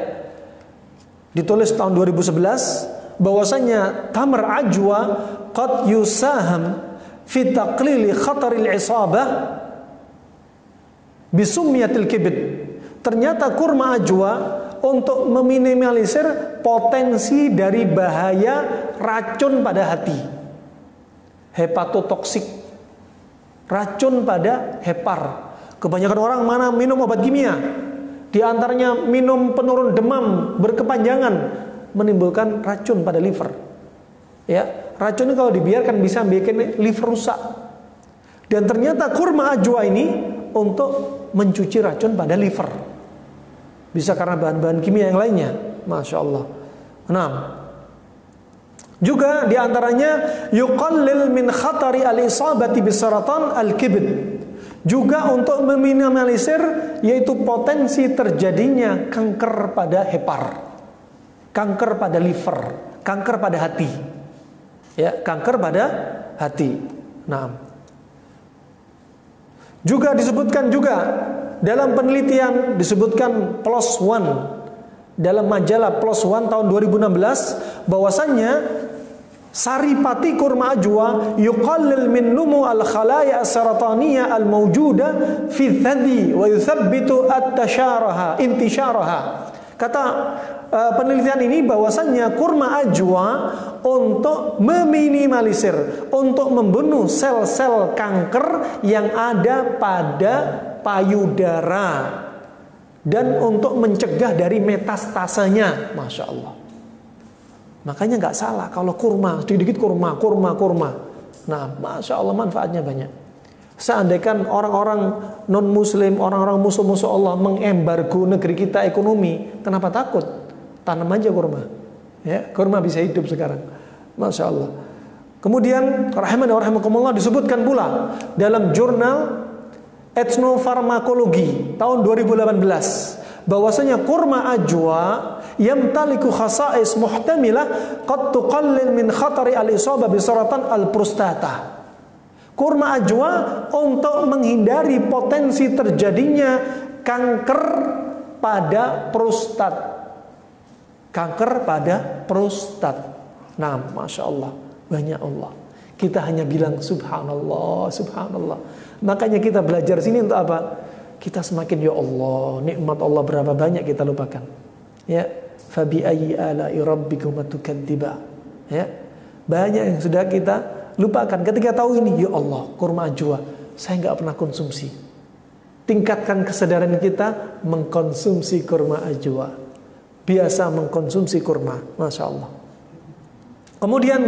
A: ditulis tahun 2011, bahwasannya tamr ajwa qad yusaham fi taqlili khataril isabah bisummiyatil kibd. Ternyata kurma ajwa untuk meminimalisir potensi dari bahaya racun pada hati, hepatotoksik, racun pada hepar. Kebanyakan orang mana minum obat kimia, di antaranya minum penurun demam berkepanjangan, menimbulkan racun pada liver. Ya, racun ini kalau dibiarkan bisa bikin liver rusak. Dan ternyata kurma ajwa ini untuk mencuci racun pada liver. Bisa karena bahan-bahan kimia yang lainnya. Masya Allah. Nah, juga diantaranya yuqallil min khatari al-isabati bisaratan al-kibd. Juga untuk meminimalisir yaitu potensi terjadinya kanker pada hepar, kanker pada liver, kanker pada hati. Ya, kanker pada hati. Nah, juga disebutkan juga dalam penelitian, disebutkan PLOS ONE, dalam majalah PLOS ONE tahun 2016, bahwasannya saripati kurma ajwa yuqallil min numu al-khalaya as-sarataniyah al-mawjuda fi thadi wa yuthabbitu at-tasharaha intisharaha. Kata penelitian ini bahwasannya kurma ajwa untuk meminimalisir, untuk membunuh sel-sel kanker yang ada pada payudara, dan untuk mencegah dari metastasenya. Masya Allah. Makanya nggak salah kalau kurma, sedikit kurma. Nah, Masya Allah manfaatnya banyak. Seandainya orang-orang non-muslim, orang-orang musuh-musuh Allah mengembargo negeri kita ekonomi, kenapa takut? Tanam aja kurma. Ya, kurma bisa hidup sekarang. Masya Allah. Kemudian rahimani wa rahimakumullah, disebutkan pula dalam jurnal Etnofarmakologi tahun 2018 bahwasanya kurma ajwa yamtaliku khasa'is muhtamilah qad tuqallil min khatari al-isabah bi saratan al-prostata. Kurma ajwa untuk menghindari potensi terjadinya kanker pada prostat. Kanker pada prostat. Nah, Masya Allah, banyak Allah. Kita hanya bilang subhanallah, subhanallah. Makanya kita belajar sini untuk apa? Kita semakin, ya Allah, nikmat Allah berapa banyak kita lupakan. Ya, fabi ayyi ala'i rabbikuma tukadziba. Ya. Banyak yang sudah kita lupakan ketika tahu ini, ya Allah, kurma ajwa saya enggak pernah konsumsi. Tingkatkan kesadaran kita mengkonsumsi kurma ajwa. Biasa mengkonsumsi kurma, Masya Allah. Kemudian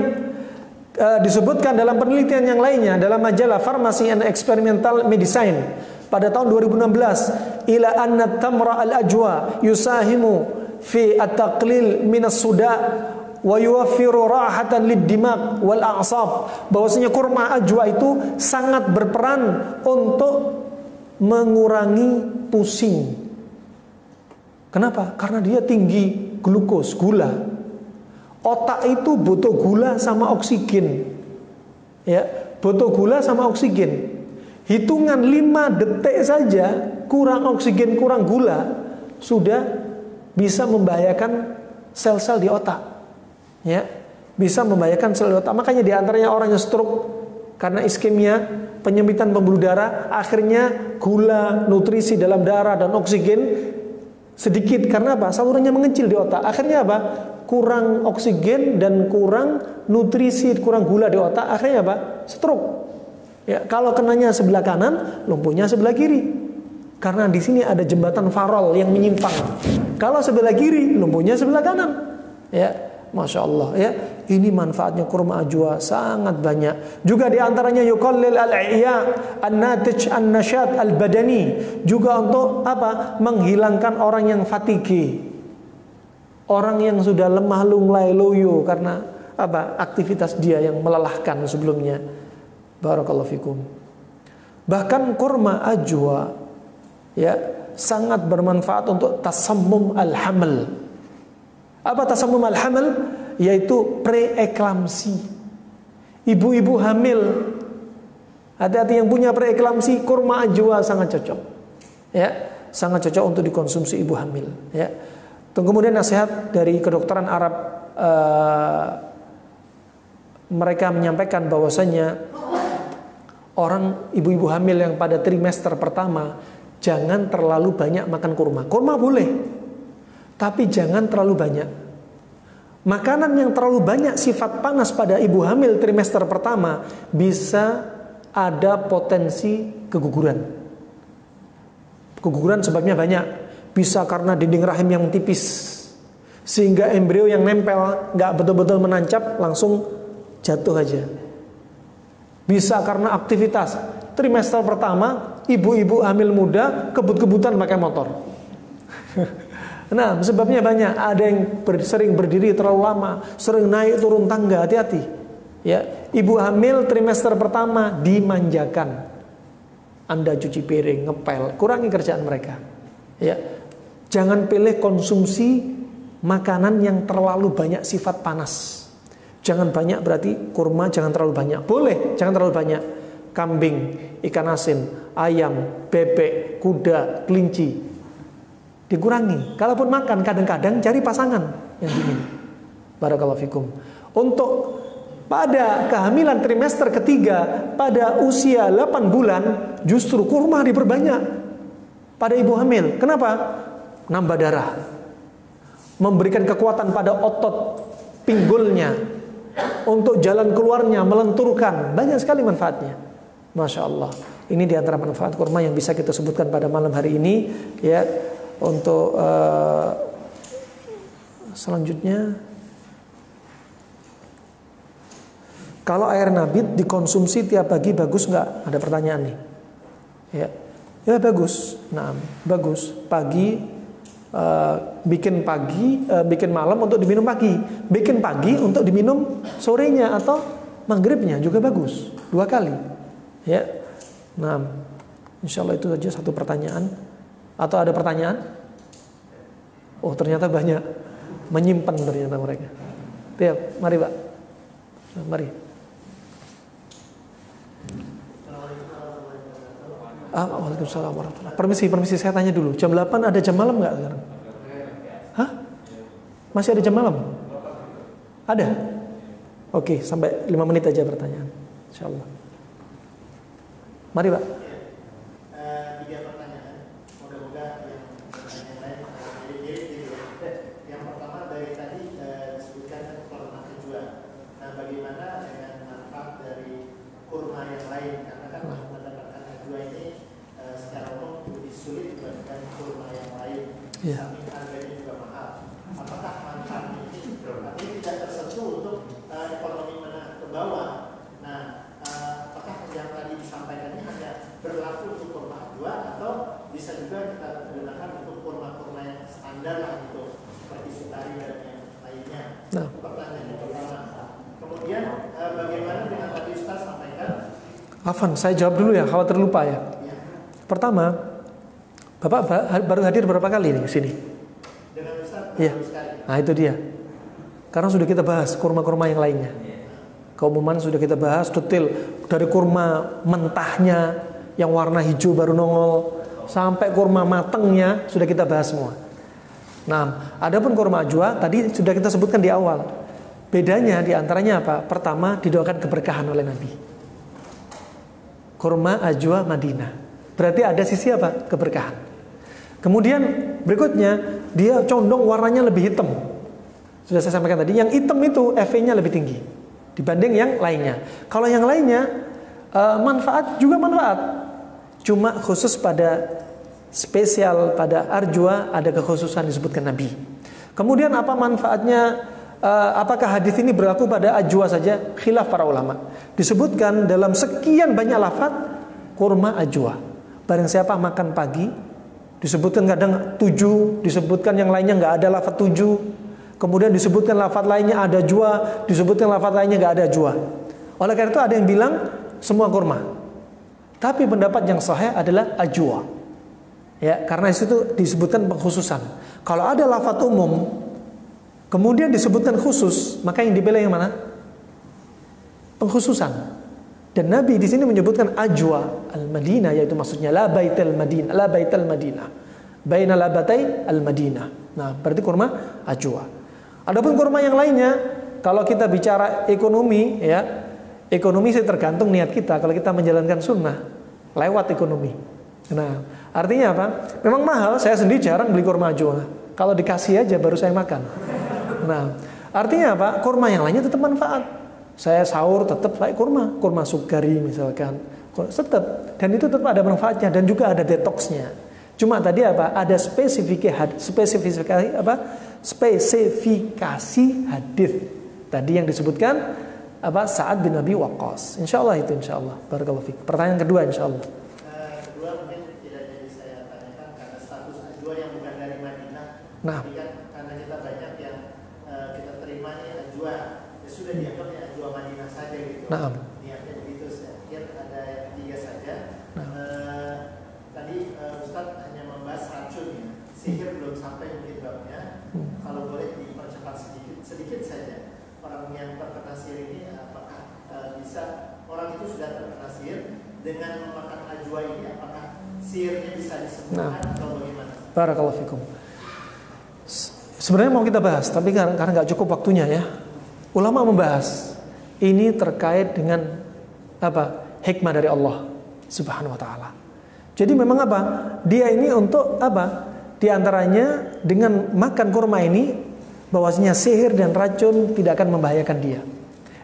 A: disebutkan dalam penelitian yang lainnya dalam majalah Pharmacy and Experimental Medicine pada tahun 2016, ila anna tamra al-ajwa yusahimu fi at-taqlil min as-suda wa yuwaffiru rahatan lid-dimag wal a'sab. Bahwasanya kurma ajwa itu sangat berperan untuk mengurangi pusing. Kenapa? Karena dia tinggi glukos, gula. Otak itu butuh gula sama oksigen. Ya, butuh gula sama oksigen. Hitungan 5 detik saja kurang oksigen, kurang gula, sudah bisa membahayakan sel-sel di otak. Ya, bisa membahayakan sel di otak. Makanya di antaranya orang yang stroke karena iskemia, penyempitan pembuluh darah, akhirnya gula, nutrisi dalam darah dan oksigen sedikit. Karena apa? Salurannya mengecil di otak. Akhirnya apa? kurang oksigen dan kurang nutrisi, kurang gula di otak, akhirnya apa? Stroke. Ya, kalau kenanya sebelah kanan, lumpuhnya sebelah kiri. Karena di sini ada jembatan farol yang menyimpang. Kalau sebelah kiri, lumpuhnya sebelah kanan. Ya, Masya Allah ya. Ini manfaatnya kurma ajwa sangat banyak. Juga diantaranya yuqallil al-i'ya, an-natij, an-nasyat al-badani. Juga untuk apa? Menghilangkan orang yang fatigue. Orang yang sudah lemah lunglai loyo karena apa? Aktivitas dia yang melelahkan sebelumnya. Barakallahu fikum. Bahkan kurma ajwa ya sangat bermanfaat untuk tasammum al-haml. Apa tasammum al-haml? Yaitu preeklamsi. Ibu-ibu hamil, hati-hati yang punya preeklamsi, kurma ajwa sangat cocok. Ya, sangat cocok untuk dikonsumsi ibu hamil. Ya. Kemudian nasihat dari kedokteran Arab, mereka menyampaikan bahwasanya orang ibu-ibu hamil yang pada trimester pertama jangan terlalu banyak makan kurma. Kurma boleh, tapi jangan terlalu banyak. Makanan yang terlalu banyak sifat panas pada ibu hamil trimester pertama bisa ada potensi keguguran. Keguguran sebabnya banyak. Bisa karena dinding rahim yang tipis, sehingga embrio yang nempel nggak betul-betul menancap, langsung jatuh aja. Bisa karena aktivitas. Trimester pertama, ibu-ibu hamil muda kebut-kebutan pakai motor. Nah, sebabnya banyak. Ada yang sering berdiri terlalu lama, sering naik turun tangga, hati-hati. Ya, ibu hamil trimester pertama dimanjakan. Anda cuci piring, ngepel, kurangi kerjaan mereka. Ya, jangan pilih konsumsi makanan yang terlalu banyak sifat panas. Jangan banyak berarti kurma jangan terlalu banyak. Boleh, jangan terlalu banyak. Kambing, ikan asin, ayam, bebek, kuda, kelinci. Dikurangi. Kalaupun makan, kadang-kadang cari pasangan yang dingin. Barakallahu fikum. Untuk pada kehamilan trimester ketiga, pada usia 8 bulan, justru kurma diperbanyak pada ibu hamil. Kenapa? Nambah darah, memberikan kekuatan pada otot pinggulnya, untuk jalan keluarnya, melenturkan. Banyak sekali manfaatnya. Masya Allah. Ini diantara manfaat kurma yang bisa kita sebutkan pada malam hari ini. Ya. Untuk selanjutnya, kalau air nabit dikonsumsi tiap pagi bagus nggak? Ada pertanyaan nih. Ya bagus. Nah, bagus. Pagi bikin malam untuk diminum pagi, bikin pagi untuk diminum sorenya atau maghribnya juga bagus. 2 kali. Ya. Nah, insya Allah itu saja satu pertanyaan. Atau ada pertanyaan? Oh, ternyata banyak. Menyimpan ternyata mereka. Tiap, mari Pak. Mari. Waalaikumsalam warahmatullahi. Permisi, saya tanya dulu. Jam 8 ada jam malam nggak sekarang? Hah? Masih ada jam malam? Ada? Oke, sampai 5 menit aja pertanyaan. Insyaallah. Mari Pak. Ya.
B: Harganya juga mahal. Apakah manfaat ini tidak tersentuh untuk ekonomi menengah ke bawah? Nah, apakah yang tadi disampaikan ini hanya berlaku untuk kurma ajwa atau bisa juga kita gunakan untuk kurma-kurma yang standar lah gitu, seperti sutari dan yang lainnya?
A: Nah.
B: Pertanyaan yang pertama. Kemudian bagaimana dengan tadi Ustaz sampaikan?
A: Afan, saya jawab dulu ya, khawatir lupa ya. Pertama, Bapak baru hadir berapa kali nih ke sini?
B: Dengan Ustaz,
A: iya. Nah, itu dia. Karena sudah kita bahas kurma-kurma yang lainnya. Keumuman sudah kita bahas detail, dari kurma mentahnya yang warna hijau baru nongol sampai kurma matangnya sudah kita bahas semua. Nah, adapun kurma ajwa tadi sudah kita sebutkan di awal. Bedanya diantaranya apa? Pertama, didoakan keberkahan oleh Nabi. Kurma ajwa Madinah. Berarti ada sisi apa? Keberkahan. Kemudian berikutnya dia condong warnanya lebih hitam. Sudah saya sampaikan tadi, yang hitam itu Fe-nya lebih tinggi dibanding yang lainnya. Kalau yang lainnya manfaat juga manfaat, cuma khusus pada spesial pada arjwa ada kekhususan disebutkan Nabi. Kemudian apa manfaatnya? Apakah hadis ini berlaku pada ajwa saja? Khilaf para ulama. Disebutkan dalam sekian banyak lafaz kurma ajwa. Barang siapa makan pagi, disebutkan kadang 7, disebutkan yang lainnya nggak ada lafaz 7. Kemudian disebutkan lafaz lainnya ada jua, disebutkan lafaz lainnya nggak ada jua. Oleh karena itu ada yang bilang semua kurma. Tapi pendapat yang sahih adalah ajwa. Ya, karena itu disebutkan pengkhususan. Kalau ada lafaz umum kemudian disebutkan khusus, maka yang dipilih yang mana? Pengkhususan. Dan Nabi di sini menyebutkan ajwa al-Madinah, yaitu maksudnya la baital Madinah, la baital Madinah. Baina labatai al-Madinah. Nah, berarti kurma ajwa. Adapun kurma yang lainnya, kalau kita bicara ekonomi, ya, ekonomi sih tergantung niat kita. Kalau kita menjalankan sunnah, lewat ekonomi. Nah, artinya apa? Memang mahal. Saya sendiri jarang beli kurma ajwa. Kalau dikasih aja baru saya makan. Nah, artinya apa? Kurma yang lainnya tetap manfaat. Saya sahur tetap pakai kurma sukari misalkan, tetap. Dan itu tetap ada manfaatnya dan juga ada detoksnya. Cuma tadi apa? Ada spesifikasi hadis tadi yang disebutkan apa? Sa'ad bin Abi Waqqas. Insyaallah itu insyaallah. Barakallahu fiik. Pertanyaan kedua insyaallah.
B: Kedua mungkin tidak jadi saya tanyakan karena status ajwa yang bukan dari Madinah.
A: Nah,
B: Tapi kan karena kita banyak yang kita terimanya ajwa, ya sudah dianggapnya ajwa Madinah saja gitu.
A: Nah,
B: Niatnya begitu. Saya lihat ada yang ketiga saja.
A: Nah.
B: Tadi Ustadz hanya membahas racun ya. Sihir belum sampai mungkin babnya. Kalau boleh dipercepat sedikit saja. Orang yang terkena sihir ini apakah bisa, orang itu sudah terkena sihir dengan memakan ajwa ini, apakah sihirnya bisa disembuhkan atau bagaimana?
A: Barakallahu fikum. Sebenarnya mau kita bahas, tapi karena nggak cukup waktunya ya. Ulama membahas ini terkait dengan apa? Hikmah dari Allah Subhanahu wa taala. Jadi memang apa? Dia ini untuk apa? Di antaranya dengan makan kurma ini bahwasanya sihir dan racun tidak akan membahayakan dia.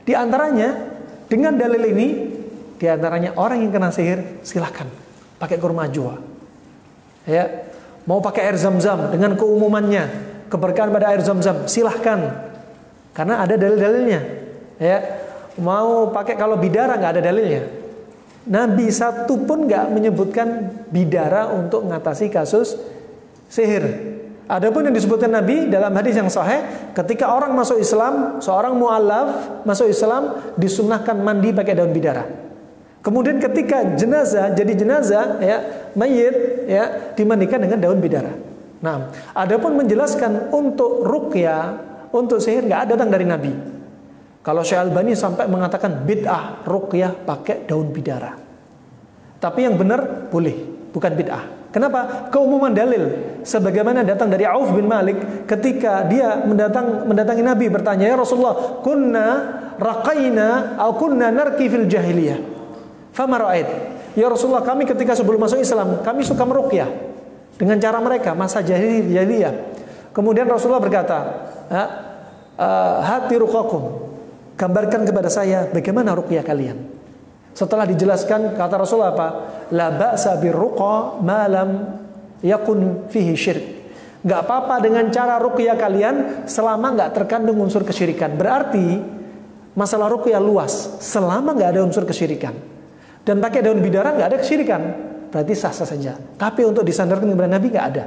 A: Di antaranya dengan dalil ini, di antaranya orang yang kena sihir silahkan pakai kurma ajwa. Ya, mau pakai air zam-zam dengan keumumannya, keberkahan pada air zam-zam, silahkan. Karena ada dalil-dalilnya. Ya, mau pakai kalau bidara nggak ada dalilnya. Nabi satu pun nggak menyebutkan bidara untuk mengatasi kasus sihir. Adapun yang disebutkan Nabi dalam hadis yang sahih, ketika orang masuk Islam, seorang mu'allaf masuk Islam disunnahkan mandi pakai daun bidara. Kemudian ketika jenazah jadi jenazah, ya, mayit, ya, dimandikan dengan daun bidara. Nah, adapun menjelaskan untuk ruqyah, untuk sihir nggak datang dari Nabi. Kalau Syekh Albani sampai mengatakan bid'ah ruqyah pakai daun bidara. Tapi yang benar boleh, bukan bid'ah. Kenapa? Keumuman dalil. Sebagaimana datang dari Auf bin Malik ketika dia mendatangi Nabi bertanya, "Ya Rasulullah, kunna raqaina atau kunna narki fil jahiliyah. Fama ra'ait?" Ya Rasulullah, kami ketika sebelum masuk Islam, kami suka meruqyah dengan cara mereka masa jahiliyah. Kemudian Rasulullah berkata, "Hati ruqakum." Gambarkan kepada saya bagaimana ruqyah kalian. Setelah dijelaskan, kata Rasulullah apa? La ba'sa birruqa ma lam yakun fihi syirk. Enggak apa-apa dengan cara ruqyah kalian selama enggak terkandung unsur kesyirikan. Berarti masalah ruqyah luas selama enggak ada unsur kesyirikan. Dan pakai daun bidara enggak ada kesyirikan. Berarti sah-sah saja. Tapi untuk disandarkan kepada Nabi enggak ada.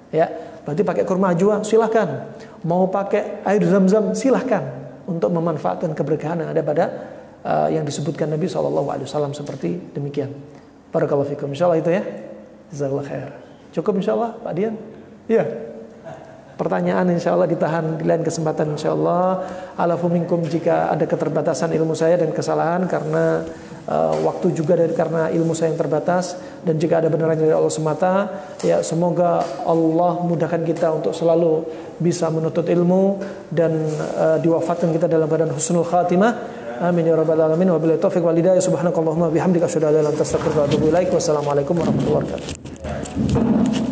A: Ya, berarti pakai kurma ajwa silahkan. Mau pakai air zam-zam silahkan. Untuk memanfaatkan keberkahan yang ada pada yang disebutkan Nabi SAW seperti demikian. Barakallahu fikum. Insyaallah itu ya. Jazakallahu khair. Cukup insyaallah Pak Dian? Iya. Pertanyaan insyaallah ditahan di lain kesempatan insyaallah. Alafu minkum jika ada keterbatasan ilmu saya dan kesalahan karena waktu juga karena ilmu saya yang terbatas, dan jika ada benaran dari Allah semata, ya semoga Allah mudahkan kita untuk selalu bisa menuntut ilmu dan diwafatkan kita dalam badan husnul khatimah. Amin ya rabbal alamin. Wabillahi taufiq wal hidayah. Subhanakallahumma bihamdika asyhadu an la ilaha illa anta astaghfiruka wa atubu ilaik. Wassalamualaikum warahmatullahi wabarakatuh.